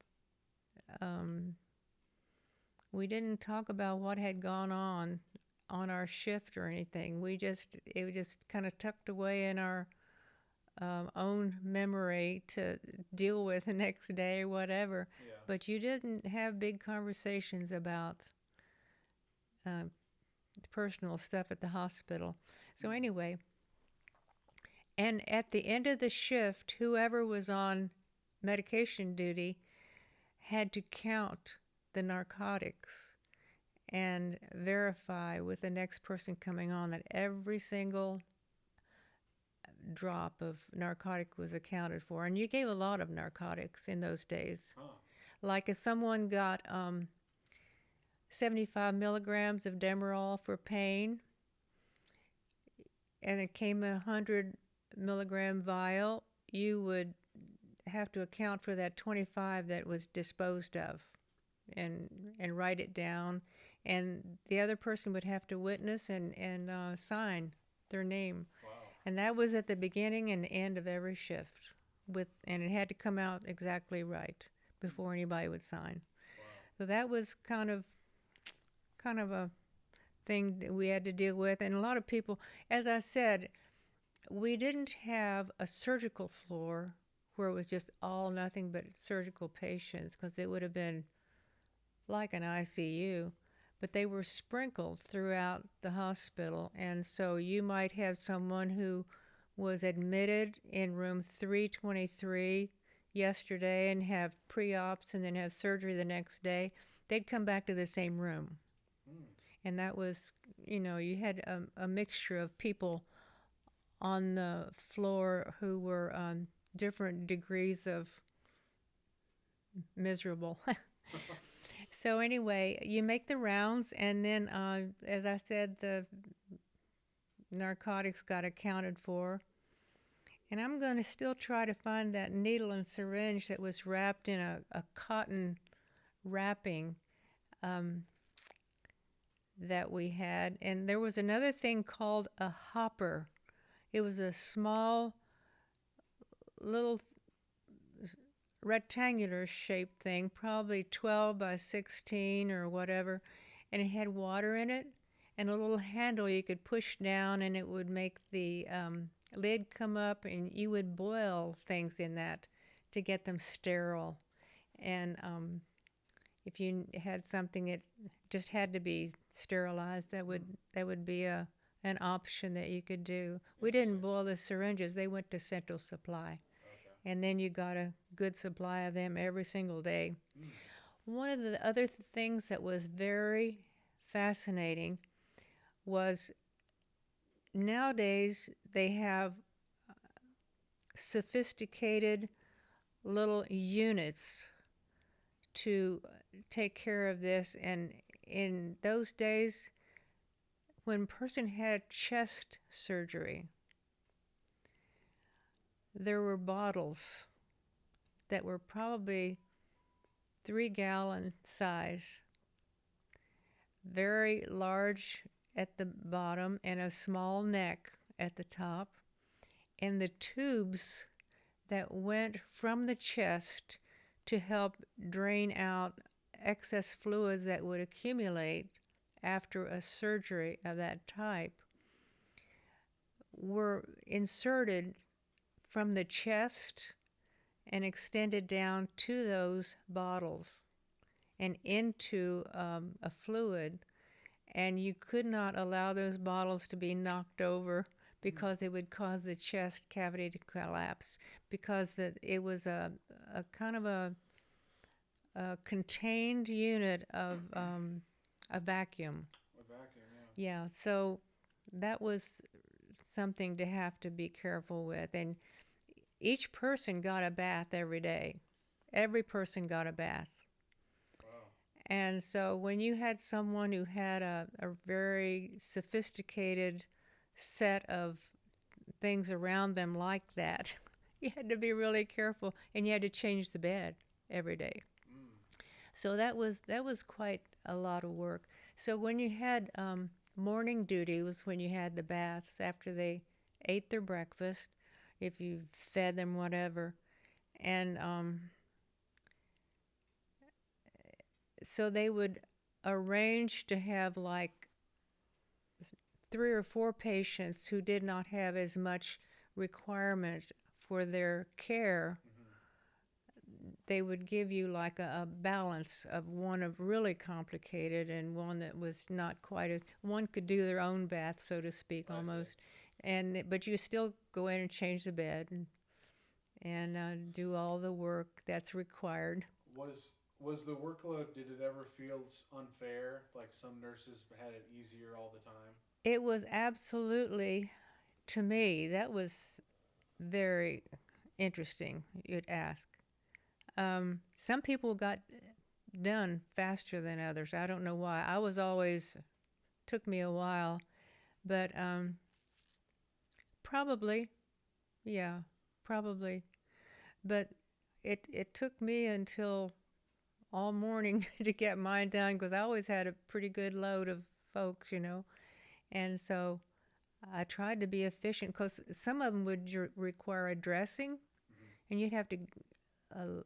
what had gone on our shift or anything. It was just kind of tucked away in our own memory to deal with the next day or whatever. Yeah. But you didn't have big conversations about personal stuff at the hospital. So anyway, and at the end of the shift, whoever was on medication duty had to count the narcotics and verify with the next person coming on that every single drop of narcotic was accounted for. And you gave a lot of narcotics in those days. Huh. Like if someone got 75 milligrams of Demerol for pain, and it came in a 100 milligram vial, you would have to account for that 25 that was disposed of and write it down. And the other person would have to witness and sign their name. Wow. And that was at the beginning and the end of every shift, and it had to come out exactly right before anybody would sign. Wow. So that was kind of a thing that we had to deal with. And a lot of people, as I said, we didn't have a surgical floor where it was just all nothing but surgical patients, because it would have been like an ICU. But they were sprinkled throughout the hospital, and so you might have someone who was admitted in room 323 yesterday and have pre-ops and then have surgery the next day. They'd come back to the same room. And that was, you had a mixture of people on the floor who were different degrees of miserable. So anyway, you make the rounds, and then, as I said, the narcotics got accounted for. And I'm going to still try to find that needle and syringe that was wrapped in a cotton wrapping that we had. And there was another thing called a hopper. It was a small, little rectangular shaped thing, probably 12 by 16 or whatever, and it had water in it and a little handle you could push down, and it would make the lid come up, and you would boil things in that to get them sterile. And if you had something that just had to be sterilized, that would be an option that you could do. We didn't Interesting. boil the syringes; they went to Central Supply, Okay. and then you got a good supply of them every single day. Mm. One of the other things that was very fascinating was nowadays they have sophisticated little units to take care of this. And in those days, when a person had chest surgery, there were bottles that were probably 3-gallon size, very large at the bottom and a small neck at the top. And the tubes that went from the chest to help drain out excess fluids that would accumulate after a surgery of that type were inserted from the chest and extended down to those bottles and into a fluid. And you could not allow those bottles to be knocked over because it would cause the chest cavity to collapse, because it was a kind of a contained unit of a vacuum. A vacuum, yeah. Yeah, so that was something to have to be careful with. And each person got a bath every day. Every person got a bath. Wow. And so when you had someone who had a very sophisticated set of things around them like that, you had to be really careful, and you had to change the bed every day. Mm. So that was quite a lot of work. So when you had morning duty was when you had the baths after they ate their breakfast, if you fed them whatever, and so they would arrange to have like 3 or 4 patients who did not have as much requirement for their care. They would give you like a balance of one of really complicated and one that was not quite as, one could do their own bath, so to speak, almost. And but you still go in and change the bed and do all the work that's required. Was the workload? Did it ever feel unfair? Like some nurses had it easier all the time. It was absolutely, to me, that was very interesting, you'd ask. Some people got done faster than others. I don't know why. I was always, took me a while, but probably, yeah, probably. But it took me until all morning to get mine done because I always had a pretty good load of folks. And so I tried to be efficient because some of them would require a dressing, and you'd have to uh,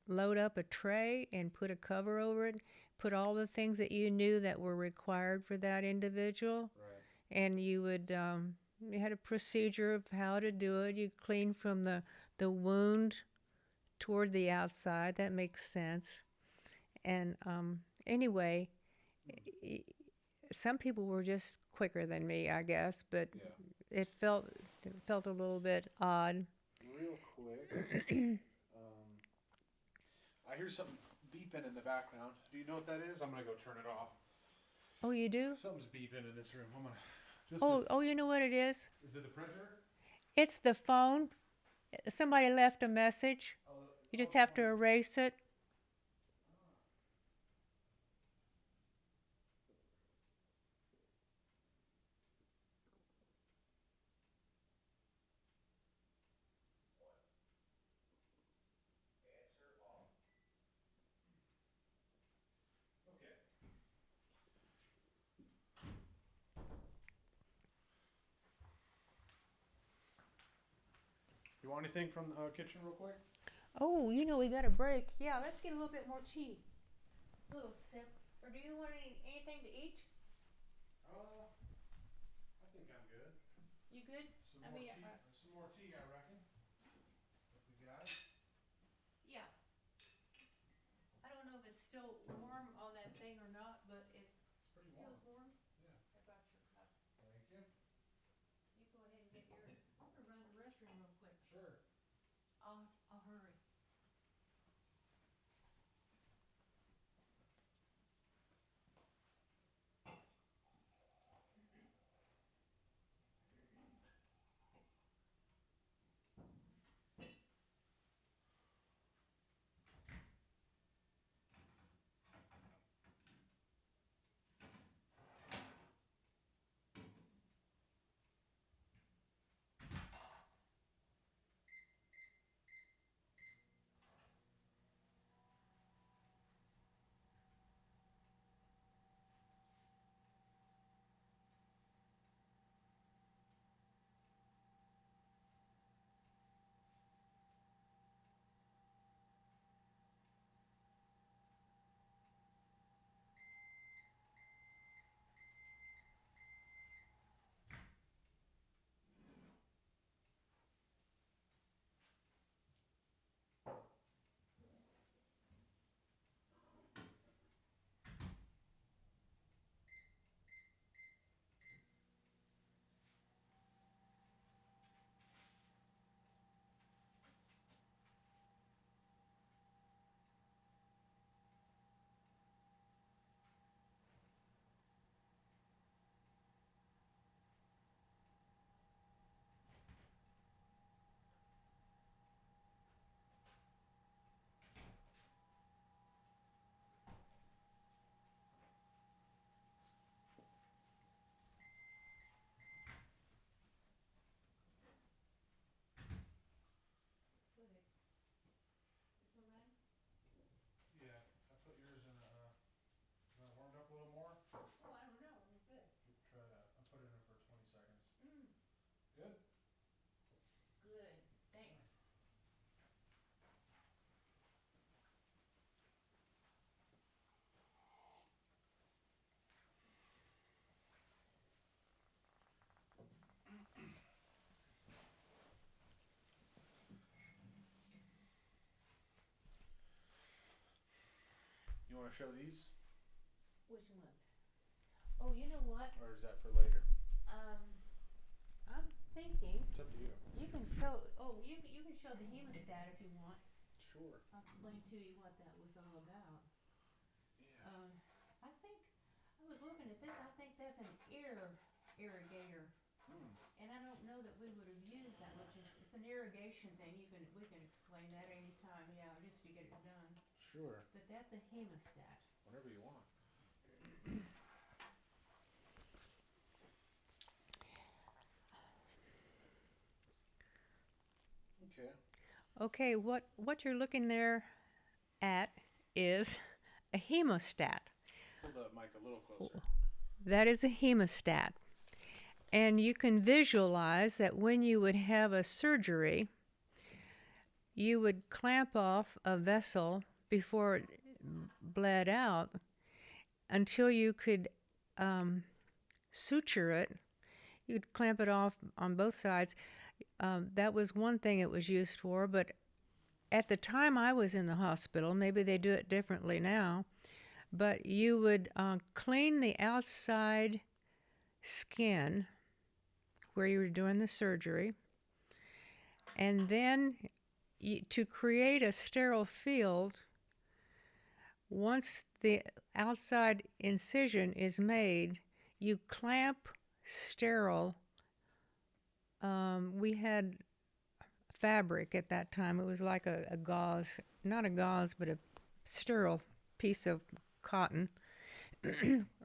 load up a tray and put a cover over it, put all the things that you knew that were required for that individual, Right. and you had a procedure of how to do it. You clean from the wound toward the outside. That makes sense. And anyway, some people were just quicker than me, I guess, but Yeah. it felt a little bit odd. Real quick. I hear something beeping in the background. Do you know what that is? I'm gonna go turn it off. Oh, you do? Something's beeping in this room. I'm gonna just. Oh, you know what it is? Is it a printer? It's the phone. Somebody left a message. You just have to erase it. Okay. You want anything from the kitchen, real quick? Oh, we got a break. Yeah, let's get a little bit more tea. A little sip. Or do you want anything to eat? I think I'm good. You good? Some more tea, I reckon. If we got it. Yeah. I don't know if it's still warm want to show these? Which ones? Oh, you know what? Or is that for later? I'm thinking It's up to you. you can show. Oh, you can show the hemostat if you want. Sure. I'll explain to you what that was all about. Yeah. I think I was looking at this. I think that's an irrigator, and I don't know that we would have used that much. It's an irrigation thing. We can explain that anytime. Yeah, just to get it done. Sure. But that's a hemostat. Whatever you want. Okay. Okay, what you're looking there at is a hemostat. Pull the mic a little closer. That is a hemostat. And you can visualize that when you would have a surgery, you would clamp off a vessel before it bled out until you could suture it. You could clamp it off on both sides. That was one thing it was used for, but at the time I was in the hospital, maybe they do it differently now, but you would clean the outside skin where you were doing the surgery, and then to create a sterile field, once the outside incision is made, you clamp sterile. We had fabric at that time. It was like a gauze, not a gauze, but a sterile piece of cotton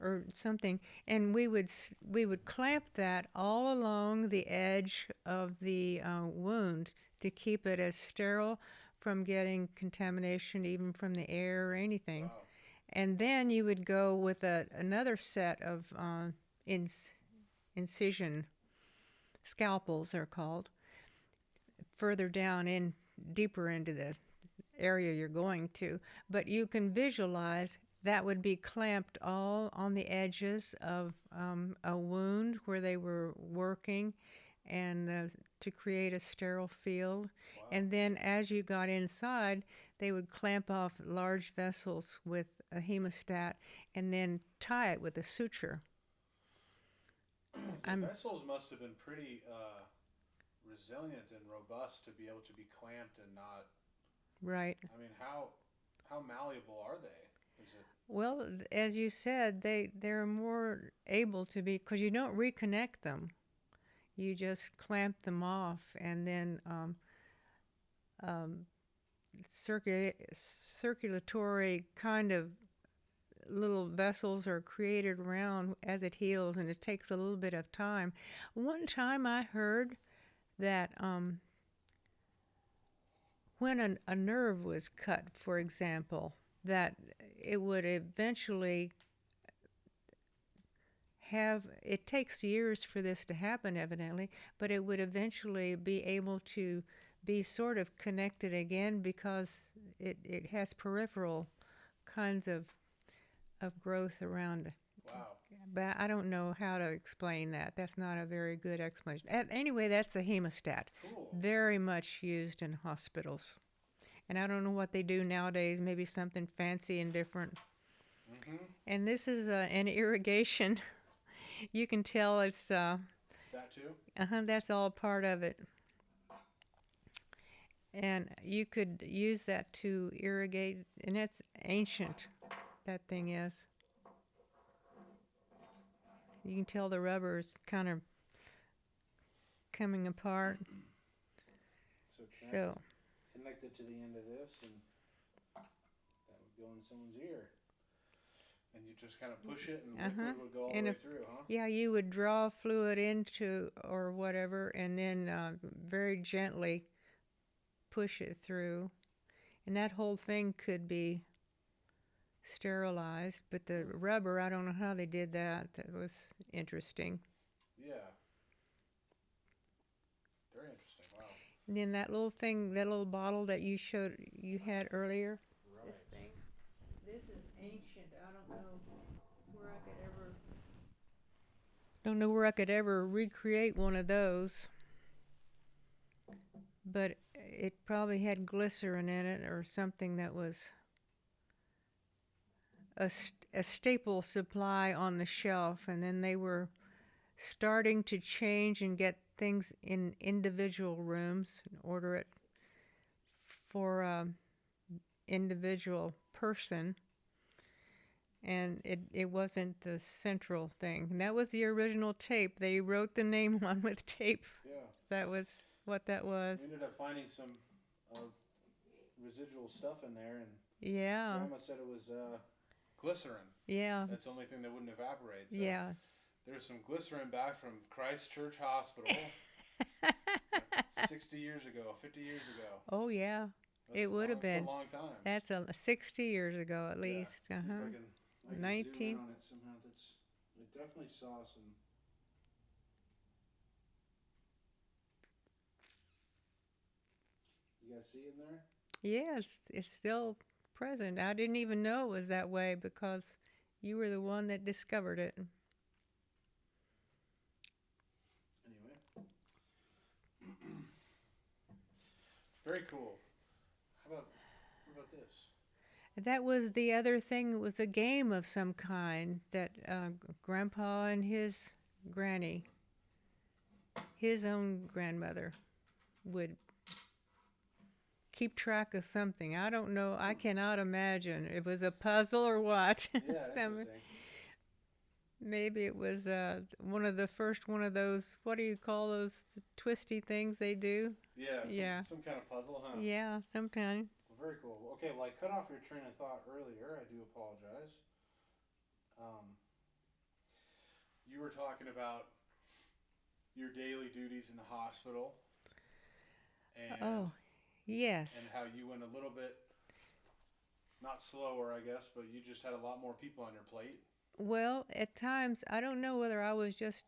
or something, and we would clamp that all along the edge of the wound to keep it as sterile from getting contamination, even from the air or anything. Wow. And then you would go with another set of incision scalpels, are called, further down in, deeper into the area you're going to. But you can visualize that would be clamped all on the edges of a wound where they were working, and to create a sterile field. Wow. And then as you got inside, they would clamp off large vessels with a hemostat and then tie it with a suture. The vessels must have been pretty resilient and robust to be able to be clamped and not. Right. I mean, how malleable are they? Is it? Well, as you said, they're more able to be, because you don't reconnect them. You just clamp them off, and then circulatory kind of little vessels are created around as it heals, and it takes a little bit of time. One time I heard that when a nerve was cut, for example, that it would eventually it takes years for this to happen, evidently, but it would eventually be able to be sort of connected again, because it has peripheral kinds of growth around it. Wow. But I don't know how to explain that. That's not a very good explanation. Anyway, that's a hemostat. Cool. Very much used in hospitals. And I don't know what they do nowadays, maybe something fancy and different. Mm-hmm. And this is an irrigation. You can tell it's... that too? That's all part of it. And you could use that to irrigate, and that's ancient, that thing is. You can tell the rubber is kind of coming apart. So connected to the end of this, and that would go in someone's ear. And you just kind of push it, and liquid would go all the way through, huh? Yeah, you would draw fluid into or whatever, and then very gently push it through. And that whole thing could be sterilized, but the rubber, I don't know how they did that. That was interesting. Yeah. Very interesting. Wow. And then that little thing, that little bottle that you had earlier. Right. This thing. This is ancient. I don't know where I could ever recreate one of those. But it probably had glycerin in it or something that was a staple supply on the shelf, and then they were starting to change and get things in individual rooms and order it for individual person, and it wasn't the central thing. And that was the original tape. They wrote the name on with tape. Yeah. That was what that was. We ended up finding some residual stuff in there, and Yeah. Grandma said it was glycerin. Yeah. That's the only thing that wouldn't evaporate. So Yeah. there's some glycerin back from Christchurch Hospital 60 years ago, 50 years ago. Oh yeah. It would have been. That's a long time. That's 60 years ago at least. Yeah. See if I can 19. zoom in on it somehow. I definitely saw some. You guys see in there? Yeah, it's still present. I didn't even know it was that way because you were the one that discovered it. Anyway. Very cool. What about this? That was the other thing. It was a game of some kind that Grandpa and his granny, his own grandmother, would keep track of something. I don't know. I cannot imagine. It was a puzzle or what. Yeah, interesting. Maybe it was one of those, what do you call those twisty things they do? Yeah, some kind of puzzle, huh? Yeah, sometime. Well, very cool. Okay, well, I cut off your train of thought earlier. I do apologize. You were talking about your daily duties in the hospital. And, yes. And how you went a little bit, not slower, I guess, but you just had a lot more people on your plate. Well, at times, I don't know whether I was just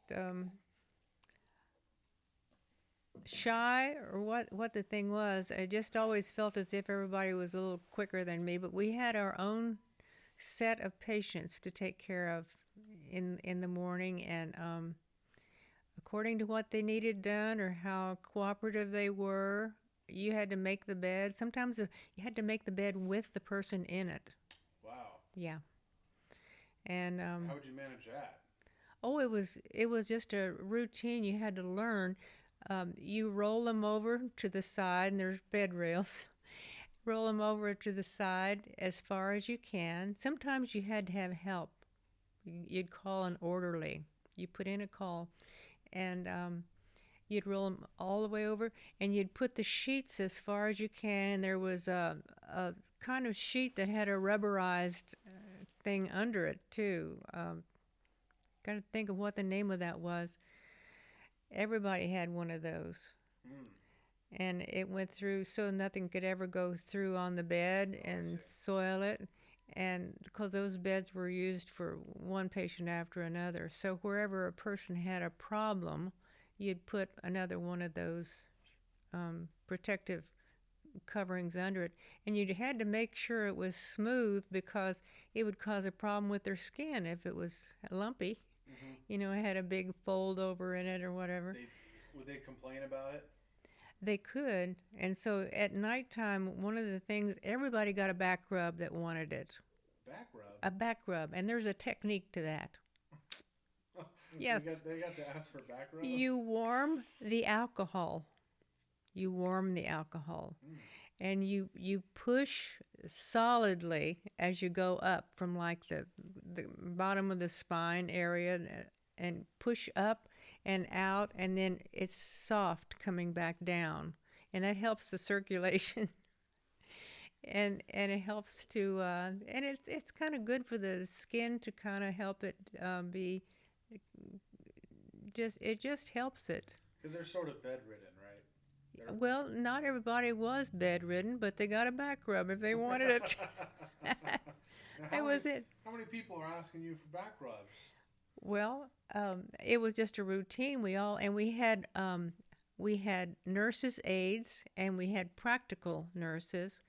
shy or what the thing was. I just always felt as if everybody was a little quicker than me, but we had our own set of patients to take care of in the morning, and according to what they needed done or how cooperative they were, you had to make the bed. Sometimes you had to make the bed with the person in it. Wow. Yeah. And how would you manage that? Oh, it was just a routine you had to learn. You roll them over to the side, and there's bed rails. Roll them over to the side as far as you can. Sometimes you had to have help. You'd call an orderly. You put in a call, and you'd roll them all the way over, and you'd put the sheets as far as you can. And there was a kind of sheet that had a rubberized thing under it too. Got to think of what the name of that was. Everybody had one of those. And it went through so nothing could ever go through on the bed and soil it. And because those beds were used for one patient after another. So wherever a person had a problem, you'd put another one of those protective coverings under it. And you had to make sure it was smooth because it would cause a problem with their skin if it was lumpy. Mm-hmm. You know, it had a big fold over in it or whatever. Would they complain about it? They could. And so at nighttime, one of the things, everybody got a back rub that wanted it. Back rub? A back rub. And there's a technique to that. Yes. They got to ask for back rubs? You warm the alcohol. And you push solidly as you go up from like the bottom of the spine area and push up and out, and then it's soft coming back down, and that helps the circulation. and it helps to and it's kind of good for the skin to kind of help it be it just helps it. Because they're sort of bedridden, right? Well, not everybody was bedridden, but they got a back rub if they wanted it. That was it. How many people are asking you for back rubs? Well, it was just a routine. We had nurses' aides, and we had practical nurses,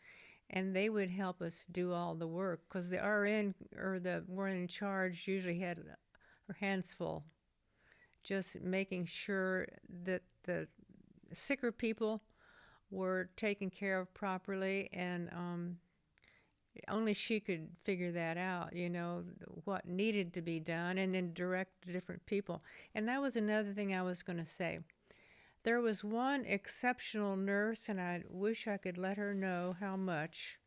and they would help us do all the work because the RN or the one in charge usually had her hands full, just making sure that the sicker people were taken care of properly, and only she could figure that out, what needed to be done, and then direct different people. And that was another thing I was going to say. There was one exceptional nurse, and I wish I could let her know how much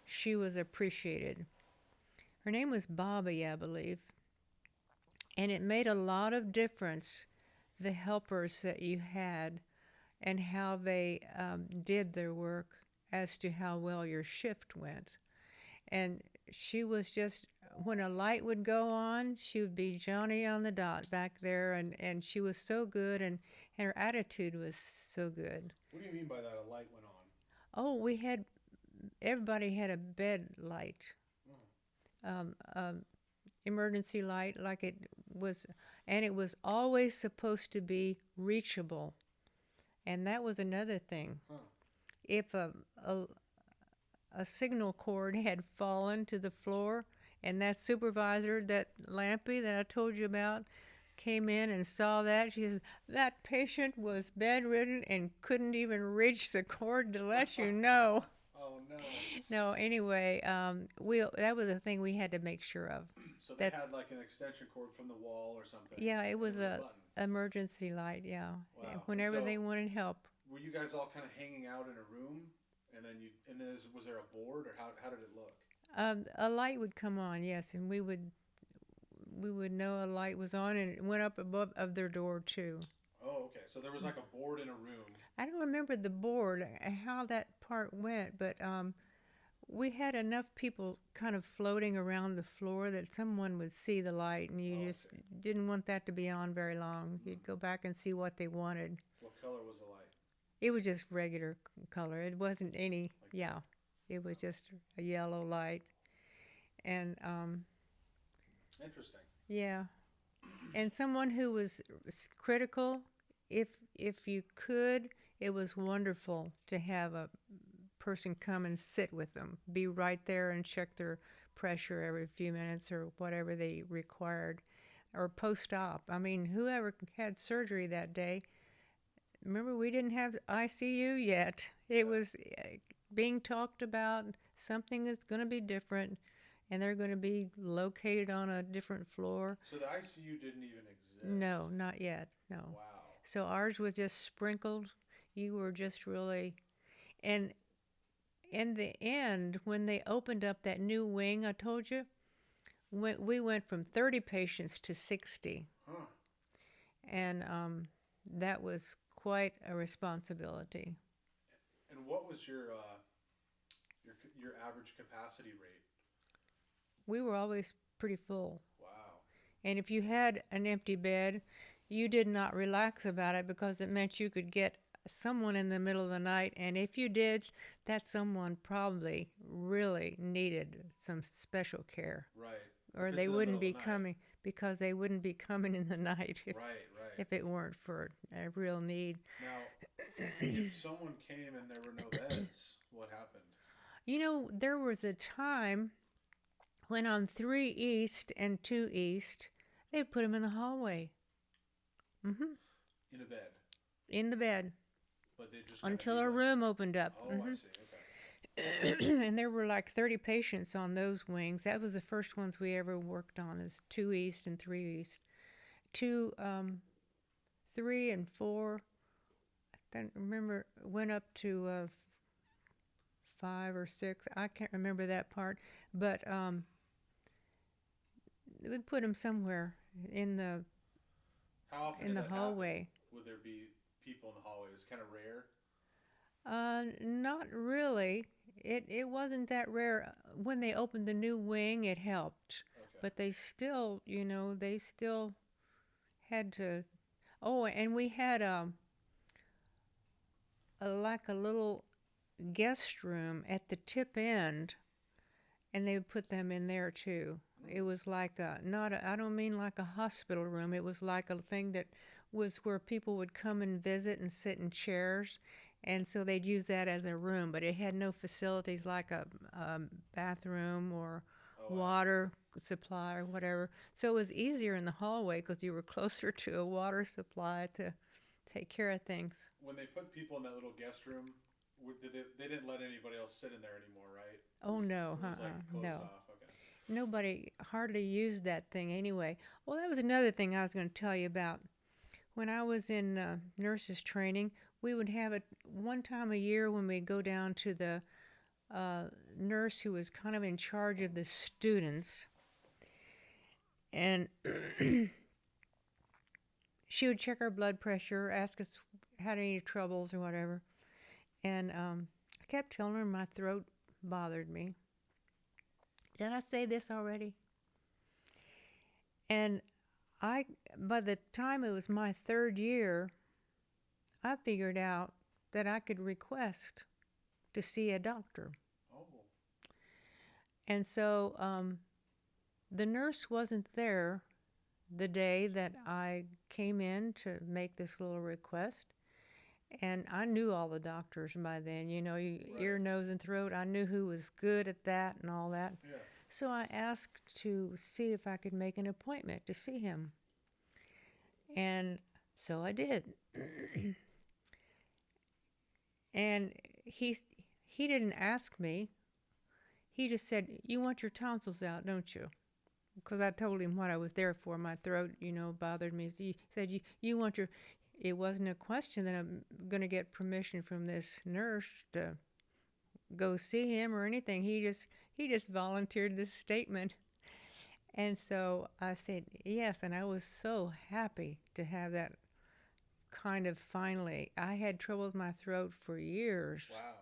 she was appreciated. Her name was Bobby, I believe. And it made a lot of difference, the helpers that you had and how they did their work as to how well your shift went. And she was just, when a light would go on, she would be Johnny on the dot back there, and she was so good, and her attitude was so good. What do you mean by that? A light went on? Oh, everybody had a bed light, emergency light, like it was, and it was always supposed to be reachable. And that was another thing. Huh. If a signal cord had fallen to the floor, and that supervisor, that Lampy that I told you about, came in and saw that, she says, that patient was bedridden and couldn't even reach the cord to let you know. Oh, no. No, anyway, that was a thing we had to make sure of. So they had like an extension cord from the wall or something? Yeah, it was a a emergency light, yeah. Wow. Whenever they wanted help. Were you guys all kind of hanging out in a room? And then was there a board, or how did it look? A light would come on, yes, and we would know a light was on, and it went up above of their door too. Oh, okay. So there was like a board in a room. I don't remember the board, how that part went, but we had enough people kind of floating around the floor that someone would see the light, and you just didn't want that to be on very long. You'd go back and see what they wanted. What color was the light? It was just regular color. It wasn't any, it was just a yellow light. And interesting. Yeah. And someone who was critical, if you could, it was wonderful to have a person come and sit with them, be right there and check their pressure every few minutes or whatever they required, or post-op. I mean, whoever had surgery that day, remember we didn't have ICU yet. It was being talked about, something is going to be different, and they're going to be located on a different floor. So the ICU didn't even exist? No, not yet, no. Wow. So ours was just sprinkled. You were just really, and in the end, when they opened up that new wing, I told you, we went from 30 patients to 60. Huh. And that was quite a responsibility. And what was your average capacity rate? We were always pretty full. Wow. And if you had an empty bed, you did not relax about it, because it meant you could get someone in the middle of the night, and if you did, that someone probably really needed some special care. Right. Or they wouldn't be coming, because they wouldn't be coming in the night if it weren't for a real need. Now, if someone came and there were no beds, what happened? There was a time when on 3 East and 2 East, they'd put them in the hallway. Mm-hmm. In a bed? In the bed. But they just until a room opened up. Oh, I see. Okay. And there were like 30 patients on those wings. That was the first ones we ever worked on, is 2 East and 3 East. 3 and 4, I don't remember, went up to 5 or 6. I can't remember that part. But we put them somewhere in the How often in did the that hallway. Happen? Would there be people in the hallway? It was kind of rare. Not really. It wasn't that rare. When they opened the new wing, it helped. Okay. But they still, they still had to. Oh, and we had like a little guest room at the tip end, and they would put them in there too. It was like I don't mean like a hospital room. It was like a thing that was where people would come and visit and sit in chairs. And so they'd use that as a room, but it had no facilities like a bathroom or water supply or whatever. So it was easier in the hallway because you were closer to a water supply to take care of things. When they put people in that little guest room, They didn't let anybody else sit in there anymore, right? Oh no, It was like closed no. off. Okay. Nobody hardly used that thing anyway. Well, that was another thing I was going to tell you about. When I was in nurses training, we would have it one time a year when we'd go down to the uh, nurse who was kind of in charge of the students, and she would check our blood pressure, ask us had any troubles or whatever. And I kept telling her my throat bothered me. Did I say this already? And I, by the time it was my third year, I figured out that I could request to see a doctor. Oh. And so the nurse wasn't there the day that I came in to make this little request. And I knew all the doctors by then, Right. ear, nose, and throat. I knew who was good at that and all that. Yeah. So I asked to see if I could make an appointment to see him. And so I did. And he didn't ask me. He just said, "You want your tonsils out, don't you?" Because I told him what I was there for. My throat, bothered me. So he said, "You want your." It wasn't a question that I'm going to get permission from this nurse to go see him or anything. He just volunteered this statement. And so I said yes, and I was so happy to have that kind of finally. I had trouble with my throat for years. Wow.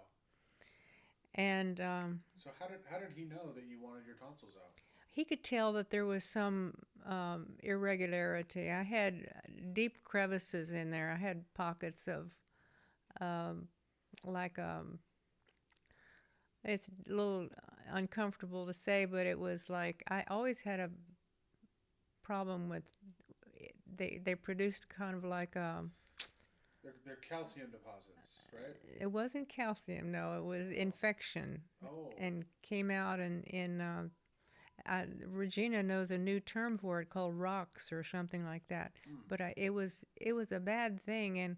And So how did he know that you wanted your tonsils out? he could tell that there was some irregularity. I had deep crevices in there. I had pockets of um, like it's a little uncomfortable to say, but it was like I always had a problem with they produced kind of like They're calcium deposits, right? it wasn't calcium, no, it was infection. Oh. And came out in Regina knows a new term for it called rocks or something like that. But it was a bad thing,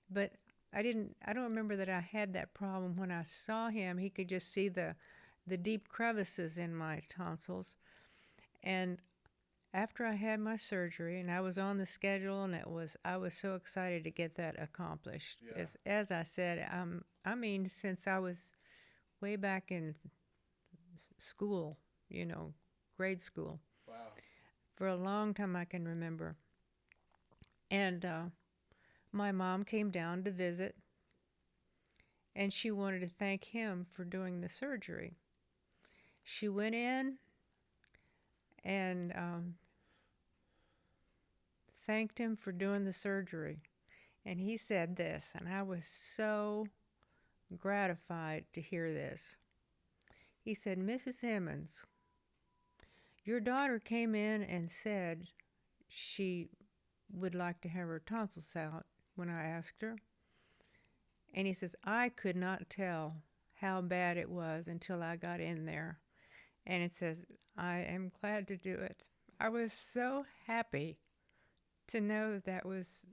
but I don't remember that I had that problem. When I saw him, he could just see the deep crevices in my tonsils. And after I had my surgery and I was on the schedule, and I was so excited to get that accomplished. Yeah. As I said, I mean, since I was way back in school, grade school. Wow. For a long time I can remember. And my mom came down to visit, and she wanted to thank him for doing the surgery. She went in and thanked him for doing the surgery. And he said this, and I was so gratified to hear this. He said, "Mrs. Emmons, your daughter came in and said she would like to have her tonsils out when I asked her." And he says, "I could not tell how bad it was until I got in there." And it says, "I am glad to do it." I was so happy to know that was,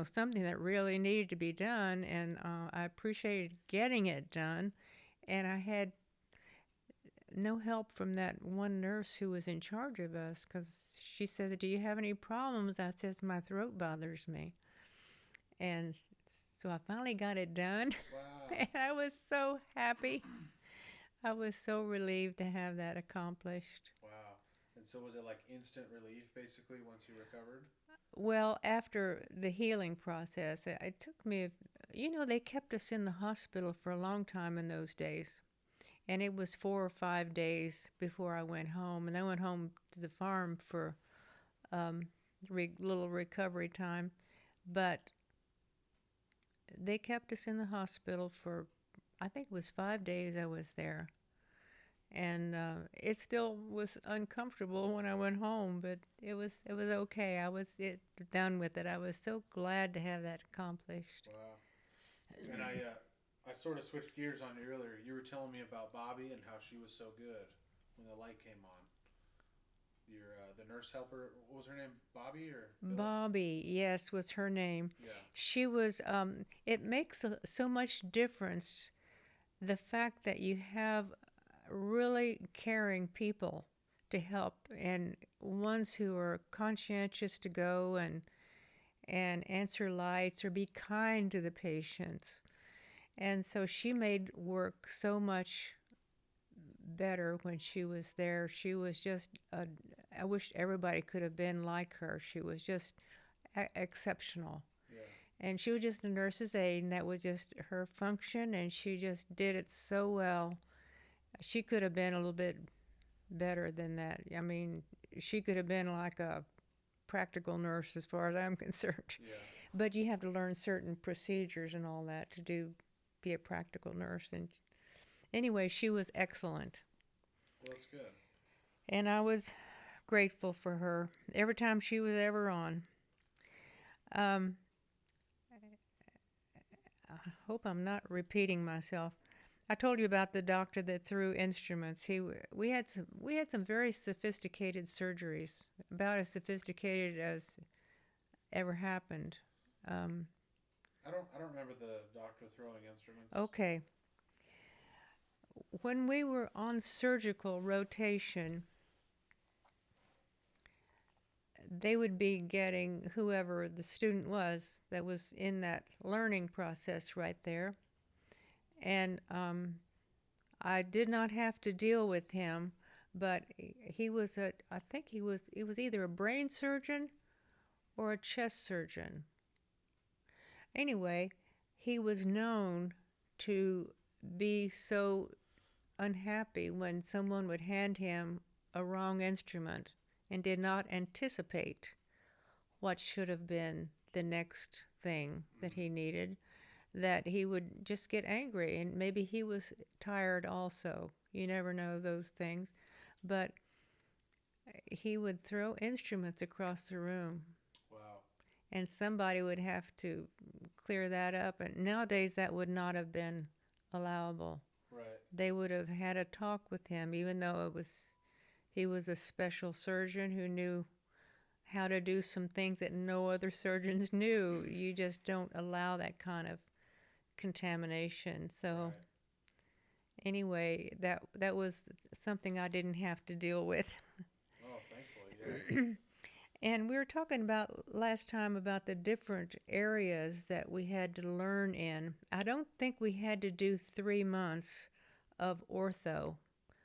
something that really needed to be done. And I appreciated getting it done. And I had no help from that one nurse who was in charge of us, because she says, "Do you have any problems?" I says, "My throat bothers me." And so I finally got it done. Wow. And I was so happy. I was so relieved to have that accomplished. Wow. And so was it like instant relief basically once you recovered? Well, after the healing process, it took me, they kept us in the hospital for a long time in those days. And it was 4 or 5 days before I went home. And I went home to the farm for little recovery time. But they kept us in the hospital for, I think it was 5 days I was there. And it still was uncomfortable when I went home, but it was okay. I was done with it. I was so glad to have that accomplished. Wow. And I sort of switched gears on you earlier. You were telling me about Bobby and how she was so good when the light came on. your the nurse helper. What was her name? Bobby or Billy? Bobby, yes, was her name. Yeah. She was, it makes so much difference the fact that you have really caring people to help and ones who are conscientious to go and answer lights or be kind to the patients. And so she made work so much better when she was there. She was just, I wish everybody could have been like her. She was just exceptional. Yeah. And she was just a nurse's aide, and that was just her function, and she just did it so well. She could have been a little bit better than that. I mean, she could have been like a practical nurse as far as I'm concerned. Yeah. But you have to learn certain procedures and all that to be a practical nurse. And anyway, she was excellent. Well, that's good. And I was grateful for her every time she was ever on. Um, I hope I'm not repeating myself. I told you about the doctor that threw instruments. We had some very sophisticated surgeries, about as sophisticated as ever happened. Um, I don't remember the doctor throwing instruments. okay, when we were on surgical rotation, they would be getting whoever the student was that was in that learning process right there, and I did not have to deal with him, but he was I think he was either a brain surgeon or a chest surgeon. Anyway, he was known to be so unhappy when someone would hand him a wrong instrument and did not anticipate what should have been the next thing that he needed, that he would just get angry, and maybe he was tired also. You never know those things. But he would throw instruments across the room, Wow. and somebody would have to clear that up. And nowadays, that would not have been allowable. Right. They would have had a talk with him, even though he was a special surgeon who knew how to do some things that no other surgeons knew. You just don't allow that kind of contamination. So Right. anyway, that was something I didn't have to deal with. Oh, thankfully, yeah. And we were talking about last time about the different areas that we had to learn in. I don't think we had to do 3 months of ortho,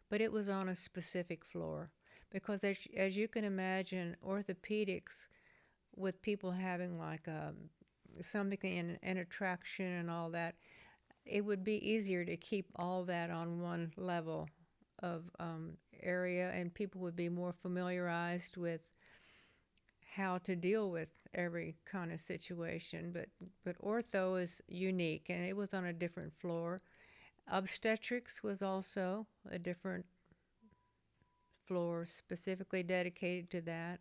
but it was on a specific floor. Because as you can imagine, orthopedics with people having like something in an attraction and all that, it would be easier to keep all that on one level of area, and people would be more familiarized with how to deal with every kind of situation. But ortho is unique, and it was on a different floor. Obstetrics was also a different floor specifically dedicated to that,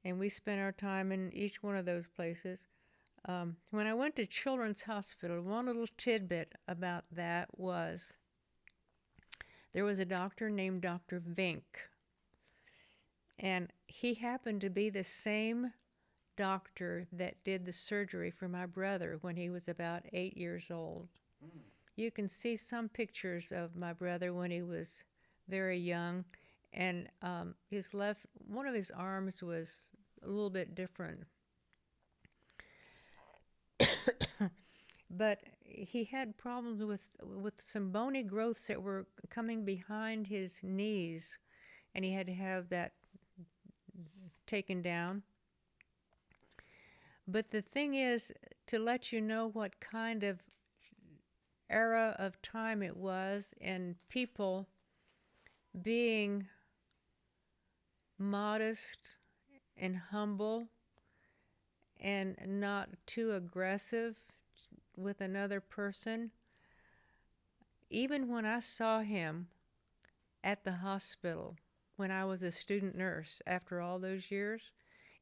and we spent our time in each one of those places. When I went to Children's Hospital, one little tidbit about that was there was a doctor named Dr. Vink, and he happened to be the same doctor that did the surgery for my brother when he was about 8 years old. Mm. You can see some pictures of my brother when he was very young, and one of his arms was a little bit different. But he had problems with some bony growths that were coming behind his knees, and he had to have that taken down. But the thing is, to let you know what kind of era of time it was, and people being modest and humble and not too aggressive with another person. Even when I saw him at the hospital when I was a student nurse after all those years,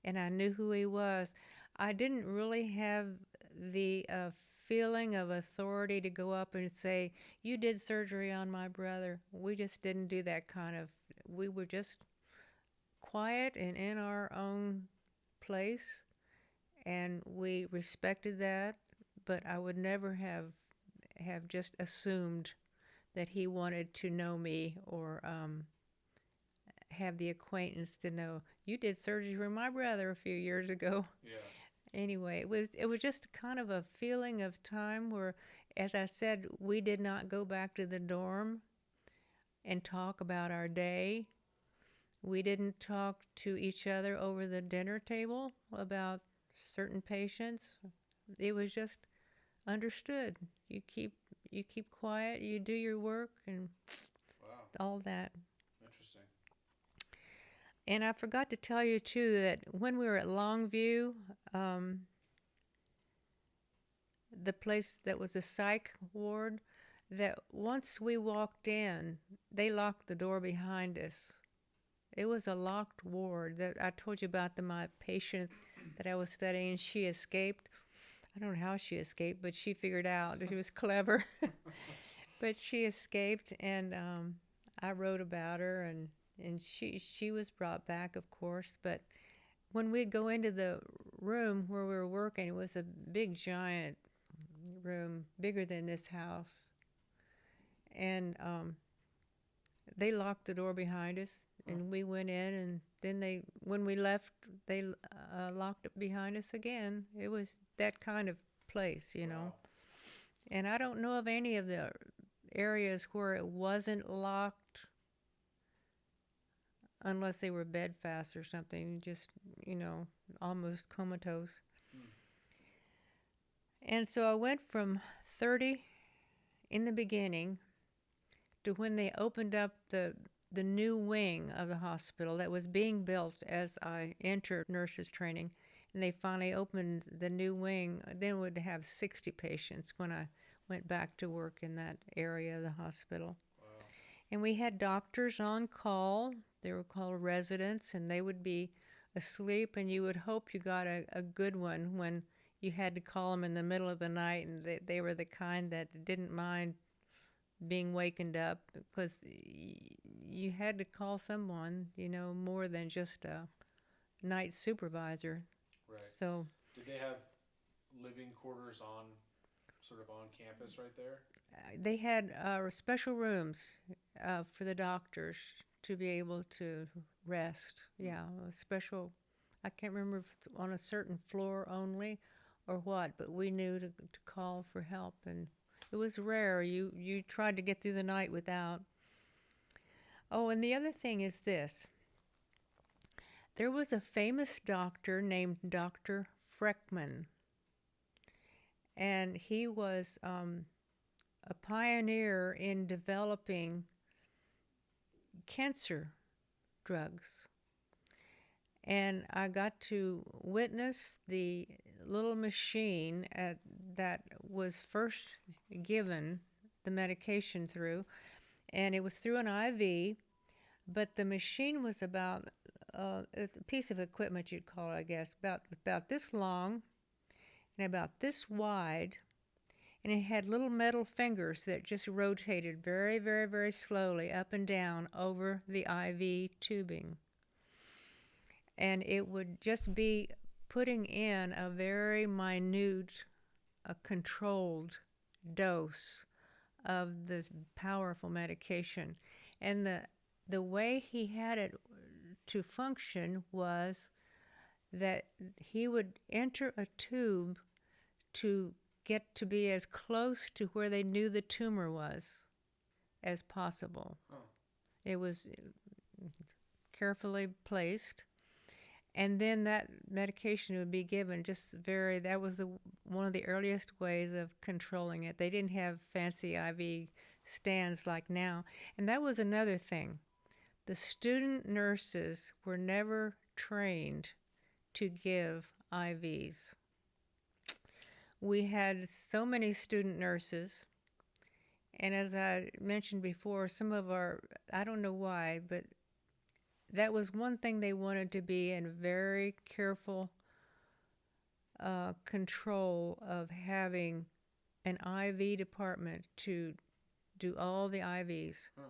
and I knew who he was, I didn't really have the feeling of authority to go up and say, "You did surgery on my brother." We just didn't do that kind of, we were just quiet and in our own place, and we respected that. But I would never have just assumed that he wanted to know me or have the acquaintance to know you did surgery for my brother a few years ago. Yeah. Anyway, it was just kind of a feeling of time where, as I said, we did not go back to the dorm and talk about our day. We didn't talk to each other over the dinner table about certain patients. It was just understood. You keep you keep quiet, you do your work and Wow. all that. Interesting. And I forgot to tell you too that when we were at Longview, um, the place that was a psych ward, that once we walked in, they locked the door behind us. It was a locked ward. That I told you about my patient that I was studying. She escaped. I don't know how she escaped, but she figured out that she was clever. But she escaped, and I wrote about her, and she was brought back, of course. But when we'd go into the room where we were working, it was a big, giant room, bigger than this house, and they locked the door behind us, and we went in, and then when we left, they locked it behind us again. It was that kind of place, you know. Wow. And I don't know of any of the areas where it wasn't locked unless they were bedfast or something, just, almost comatose. And so I went from 30 in the beginning to when they opened up the new wing of the hospital that was being built as I entered nurses training, and they finally opened the new wing. Then would have 60 patients when I went back to work in that area of the hospital. Wow. And we had doctors on call. They were called residents, and they would be asleep, and you would hope you got a good one when you had to call them in the middle of the night, and they were the kind that didn't mind being wakened up, because you had to call someone, more than just a night supervisor. Right. So Did they have living quarters sort of on campus right there? they had special rooms for the doctors to be able to rest. Yeah, a special. I can't remember if it's on a certain floor only or what, but we knew to call for help, and it was rare. You tried to get through the night without. Oh, and the other thing is this. There was a famous doctor named Dr. Freckman, and he was a pioneer in developing cancer drugs. And I got to witness the little machine that was first given the medication through, and it was through an IV, but the machine was about a piece of equipment, you'd call it, I guess, about this long and about this wide, and it had little metal fingers that just rotated very, very, very slowly up and down over the IV tubing. And it would just be putting in a very minute, a controlled dose of this powerful medication. And the way he had it to function was that he would enter a tube to get to be as close to where they knew the tumor was as possible. Oh. It was carefully placed, and then that medication would be given that was one of the earliest ways of controlling it. They didn't have fancy IV stands like now. And that was another thing. The student nurses were never trained to give IVs. We had so many student nurses, and as I mentioned before, some of I don't know why, but that was one thing they wanted to be in very careful control of having an IV department to do all the IVs. Huh.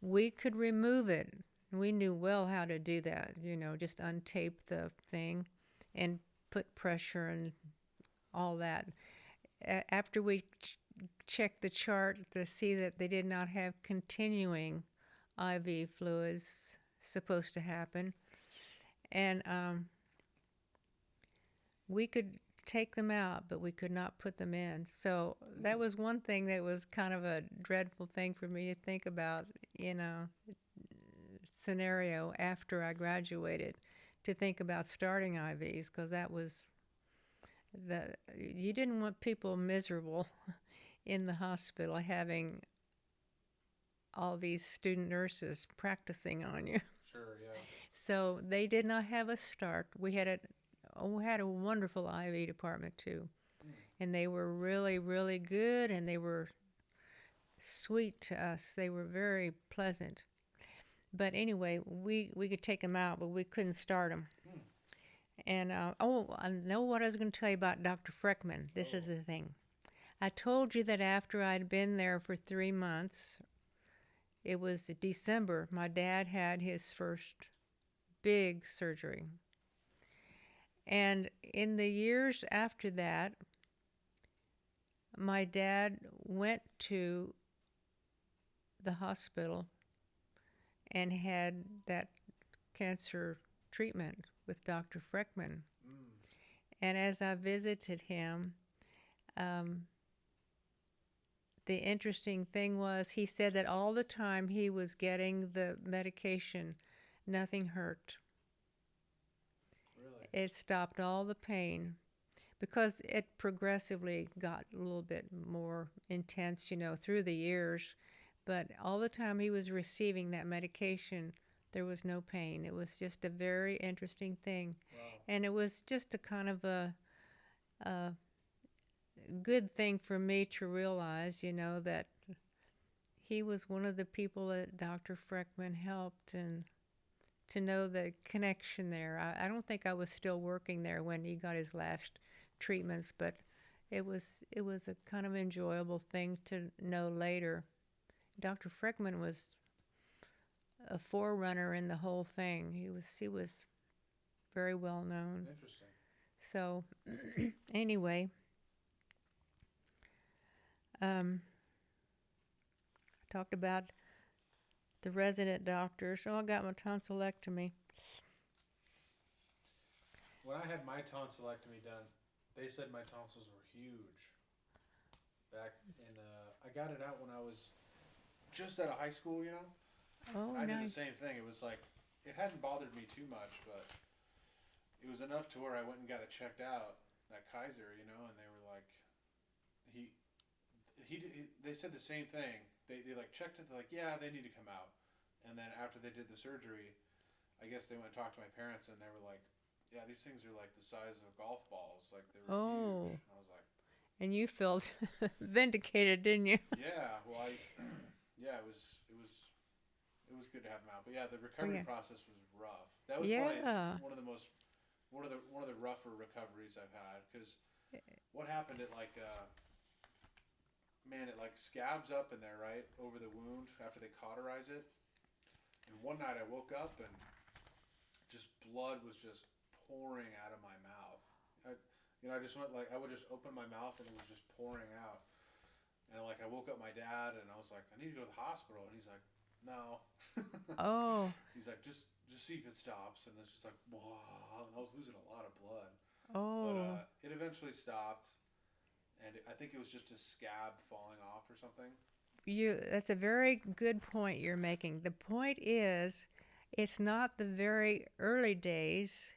We could remove it. We knew well how to do that, just untape the thing and put pressure and all that. After we checked the chart to see that they did not have continuing IV fluids supposed to happen, and we could take them out, but we could not put them in. So that was one thing that was kind of a dreadful thing for me to think about, scenario after I graduated, to think about starting IVs, because that was you didn't want people miserable in the hospital having all these student nurses practicing on you. Sure, yeah. So they did not have us start. We had a wonderful IV department too, and they were really, really good, and they were sweet to us. They were very pleasant. But anyway, we could take them out, but we couldn't start them. And I know what I was going to tell you about Dr. Freckman. This is the thing. I told you that after I'd been there for 3 months, it was December, my dad had his first big surgery. And in the years after that, my dad went to the hospital and had that cancer treatment with Dr. Freckman. And as I visited him, the interesting thing was he said that all the time he was getting the medication, nothing hurt. Really? It stopped all the pain because it progressively got a little bit more intense, through the years. But all the time he was receiving that medication, there was no pain. It was just a very interesting thing. Wow. And it was just a kind of a good thing for me to realize, that he was one of the people that Dr. Freckman helped, and to know the connection there. I don't think I was still working there when he got his last treatments, but it was a kind of enjoyable thing to know later. Dr. Freckman was a forerunner in the whole thing. He was very well known. Interesting. So anyway, I talked about the resident doctor. So I got my tonsillectomy. When I had my tonsillectomy done, they said my tonsils were huge. Back in, I got it out when I was just out of high school, Oh, I did the nice. same thing. It was like, it hadn't bothered me too much, but it was enough to where I went and got it checked out at Kaiser, and they were like, he, they said the same thing. They like checked it. They're like, yeah, they need to come out. And then after they did the surgery, I guess they went and talked to my parents, and they were like, yeah, these things are like the size of golf balls. Like, they were Oh, huge. And I was like, and you felt vindicated, didn't you? yeah, well, yeah, it was good to have them out. But yeah, the Oh, recovery yeah. process was rough. That was probably Yeah. one of the rougher recoveries I've had, because what happened, it like man, it like scabs up in there, right, over the wound after they cauterize it. And one night I woke up and just blood was just pouring out of my mouth. I just went, like, I would just open my mouth and it was just pouring out. And like I woke up my dad and I was like, I need to go to the hospital. And he's like, no. Oh. He's like, just see if it stops. And it's just like, wow. And I was losing a lot of blood. But Oh. it eventually stopped. And I think it was just a scab falling off or something. That's a very good point you're making. The point is, it's not the very early days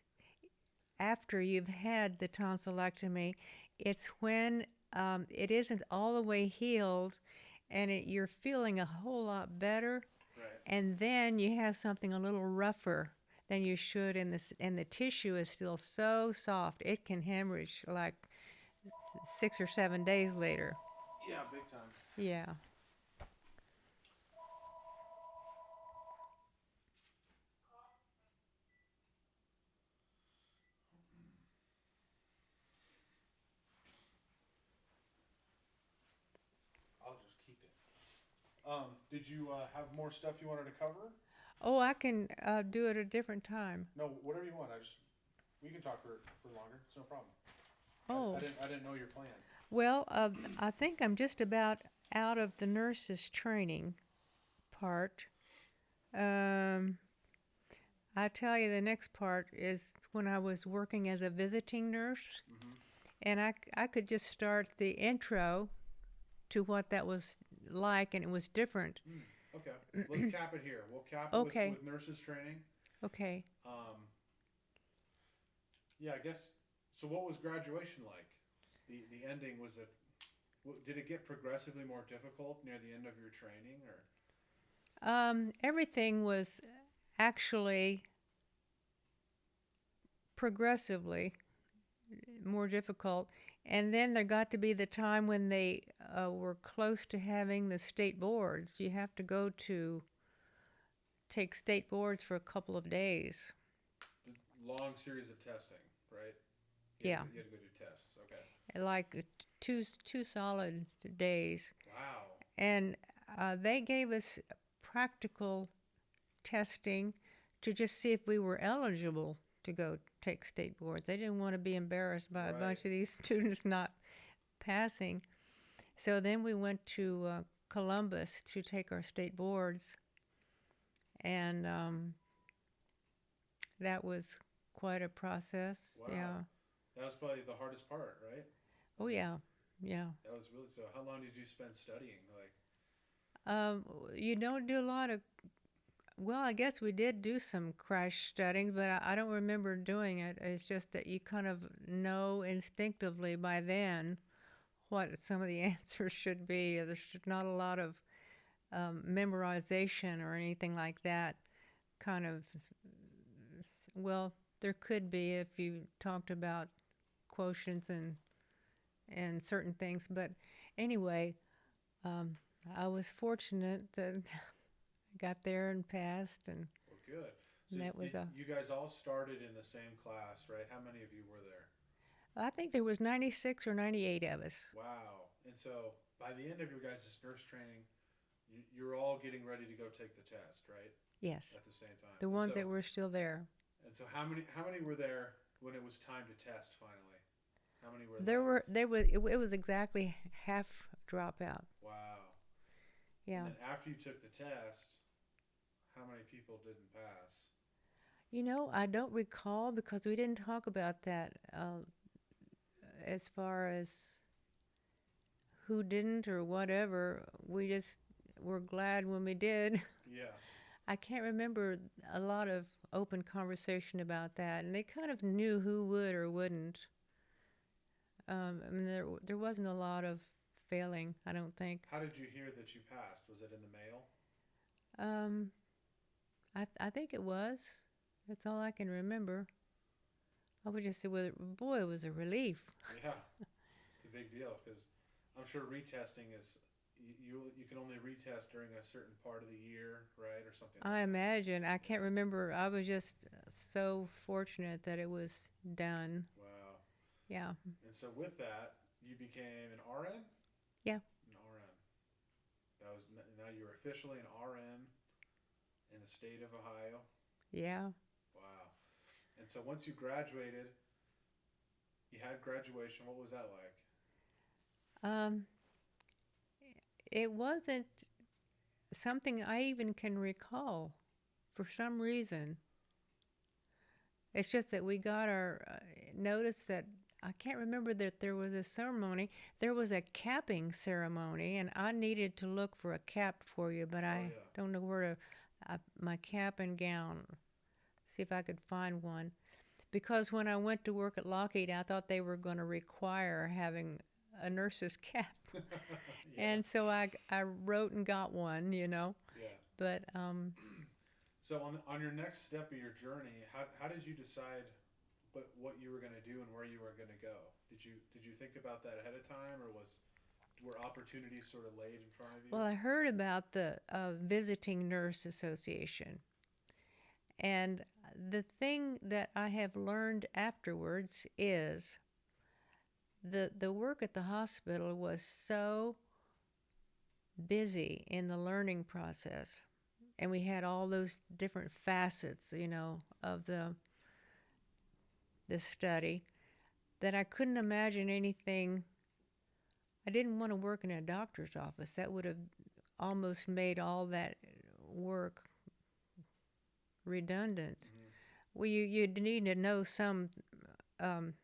after you've had the tonsillectomy. It's when it isn't all the way healed and you're feeling a whole lot better, Right. and then you have something a little rougher than you should, and the tissue is still so soft it can hemorrhage like 6 or 7 days later. Yeah, big time. Yeah. I'll just keep it. Did you have more stuff you wanted to cover? Oh, I can do it a different time. No, whatever you want. We can talk for longer. It's no problem. Oh, I didn't know your plan. well, I think I'm just about out of the nurse's training part. Um, I tell you, the next part is when I was working as a visiting nurse, Mm-hmm. and I could just start the intro to what that was like, and it was different. Okay, let's cap it here. We'll cap it Okay, with nurses training. okay. Um, yeah, I guess. So, what was graduation like? The ending was it? Did it get progressively more difficult near the end of your training, or? Everything was actually progressively more difficult. And then there got to be the time when they were close to having the state boards. You have to go to take state boards for a couple of days. The long series of testing, right? Yeah, You had to go do tests. Okay. like two solid days. Wow. And they gave us practical testing to just see if we were eligible to go take state boards. They didn't want to be embarrassed by a Right. bunch of these students not passing. So then we went to Columbus to take our state boards, and that was quite a process. Wow. Yeah. That was probably the hardest part, right? Oh yeah. Yeah. That was really so. How long did you spend studying? Like, Um, you don't do a lot of. Well, I guess we did do some crash studying, but I don't remember doing it. It's just that you kind of know instinctively by then what some of the answers should be. There's not a lot of memorization or anything like that. Kind of, well, there could be if you talked about quotients and certain things, but anyway, um, I was fortunate that I got there and passed, and well, good. So that was a. you guys all started in the same class, right? How many of you were there? I think there was 96 or 98 of us. Wow. And so by the end of your guys' nurse training, you're all getting ready to go take the test, right? Yes, At the same time. the ones that were still there. And so how many were there when it was time to test finally? How many were There were left? there was it was exactly half dropout. Wow. And Yeah. then after you took the test, how many people didn't pass? You know, I don't recall because we didn't talk about that as far as who didn't or whatever. We just were glad when we did. Yeah. I can't remember a lot of open conversation about that, and they kind of knew who would or wouldn't. I mean, there wasn't a lot of failing, I don't think. How did you hear that you passed? Was it in the mail? Um, I think it was. That's all I can remember. I would just say, well, boy, it was a relief. Yeah. It's a big deal because I'm sure retesting is you can only retest during a certain part of the year, right, or something I like that. imagine. I can't remember. I was just so fortunate that it was done. Wow. Yeah. And so with that, you became an RN? Yeah. An RN. That was now you're officially an RN in the state of Ohio. Yeah. Wow. And so once you graduated, you had graduation. What was that like? Um, it wasn't something I even can recall for some reason. It's just that we got our notice that I can't remember that there was a ceremony. There was a capping ceremony, and I needed to look for a cap for you, but Oh I yeah. don't know where to. My cap and gown. See if I could find one. Because when I went to work at Lockheed, I thought they were going to require having a nurse's cap. Yeah. And so I wrote and got one, you know. Yeah. But So on your next step of your journey, how did you decide what you were going to do and where you were going to go? Did you think about that ahead of time, or were opportunities sort of laid in front of you? well, I heard about the Visiting Nurse Association. And the thing that I have learned afterwards is the work at the hospital was so busy in the learning process and we had all those different facets, of the study, that I couldn't imagine anything. I didn't want to work in a doctor's office. That would have almost made all that work redundant. Mm-hmm. Well, you'd need to know some um,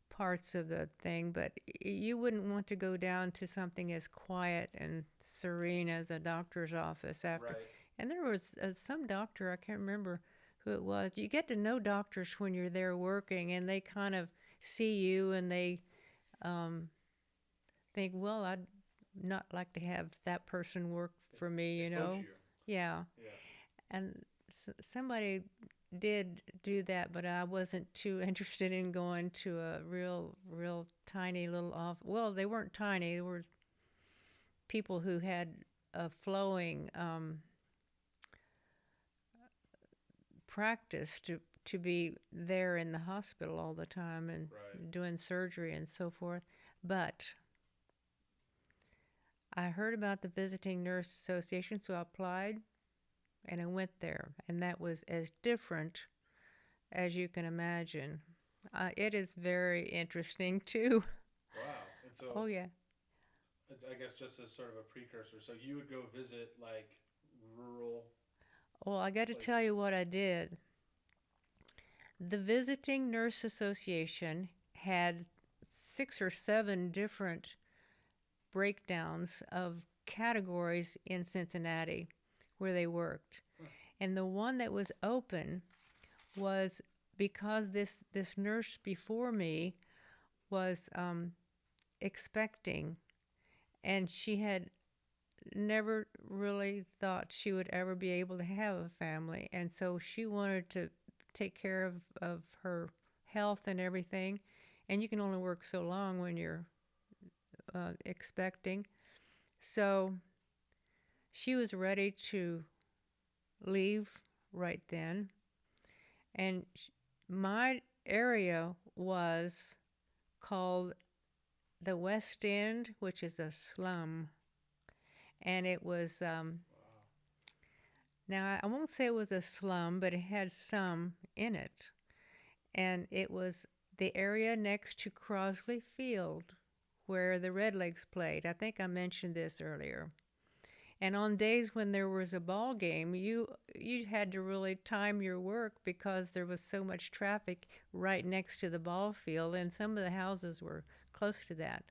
parts of the thing, but you wouldn't want to go down to something as quiet and serene as a doctor's office after. Right. And there was some doctor, I can't remember who it was. You get to know doctors when you're there working, and they kind of see you and they think, well, I'd not like to have that person work for me, They coach you. Yeah. Yeah. And somebody did do that, but I wasn't too interested in going to a real tiny little off. Well, they weren't tiny. They were people who had a flowing practice to be there in the hospital all the time and Right. doing surgery and so forth. But I heard about the Visiting Nurse Association, so I applied and I went there, and that was as different as you can imagine. It is very interesting too. Wow. And so, Oh yeah. I guess just as sort of a precursor, so you would go visit like rural Well, I got to tell you places. what I did. The Visiting Nurse Association had 6 or 7 different breakdowns of categories in Cincinnati where they worked. Huh. And the one that was open was because this nurse before me was expecting, and she had never really thought she would ever be able to have a family, and so she wanted to take care of her health and everything. And you can only work so long when you're expecting. So she was ready to leave right then. And my area was called the West End, which is a slum. And it was, Wow. now I won't say it was a slum, but it had some in it. And it was the area next to Crosley Field where the Redlegs played. I think I mentioned this earlier. And on days when there was a ball game, you had to really time your work because there was so much traffic right next to the ball field, and some of the houses were close to that.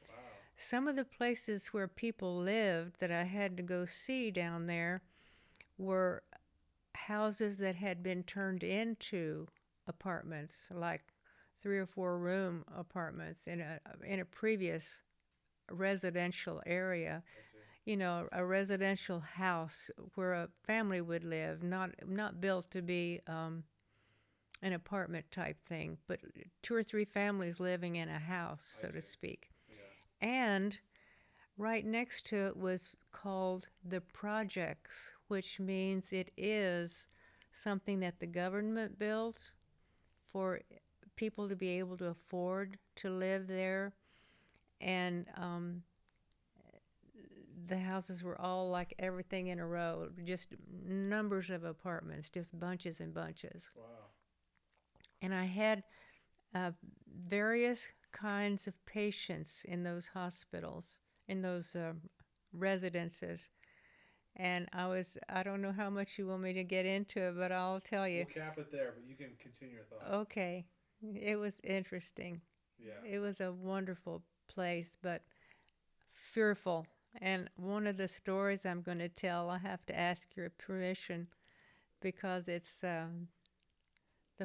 Wow. Some of the places where people lived that I had to go see down there were houses that had been turned into apartments, like 3 or 4 room apartments in a previous residential area. I see. A residential house where a family would live, not built to be an apartment type thing, but 2 or 3 families living in a house, so to speak. Yeah. And right next to it was called the projects, which means it is something that the government built for people to be able to afford to live there. And the houses were all like everything in a row, just numbers of apartments, just bunches and bunches. Wow. And I had various kinds of patients in those hospitals, in those residences. And I don't know how much you want me to get into it, but I'll tell you. We'll cap it there, but you can continue your thought. Okay. It was interesting. Yeah. It was a wonderful place, but fearful. And one of the stories I'm going to tell, I have to ask your permission because it's the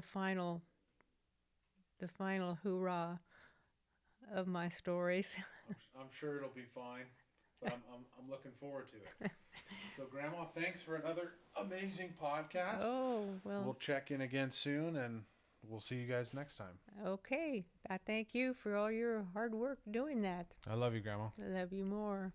final hoorah of my stories. I'm sure it'll be fine, but I'm looking forward to it. So, Grandma, thanks for another amazing podcast. Oh, well. We'll check in again soon, and we'll see you guys next time. Okay. I thank you for all your hard work doing that. I love you, Grandma. I love you more.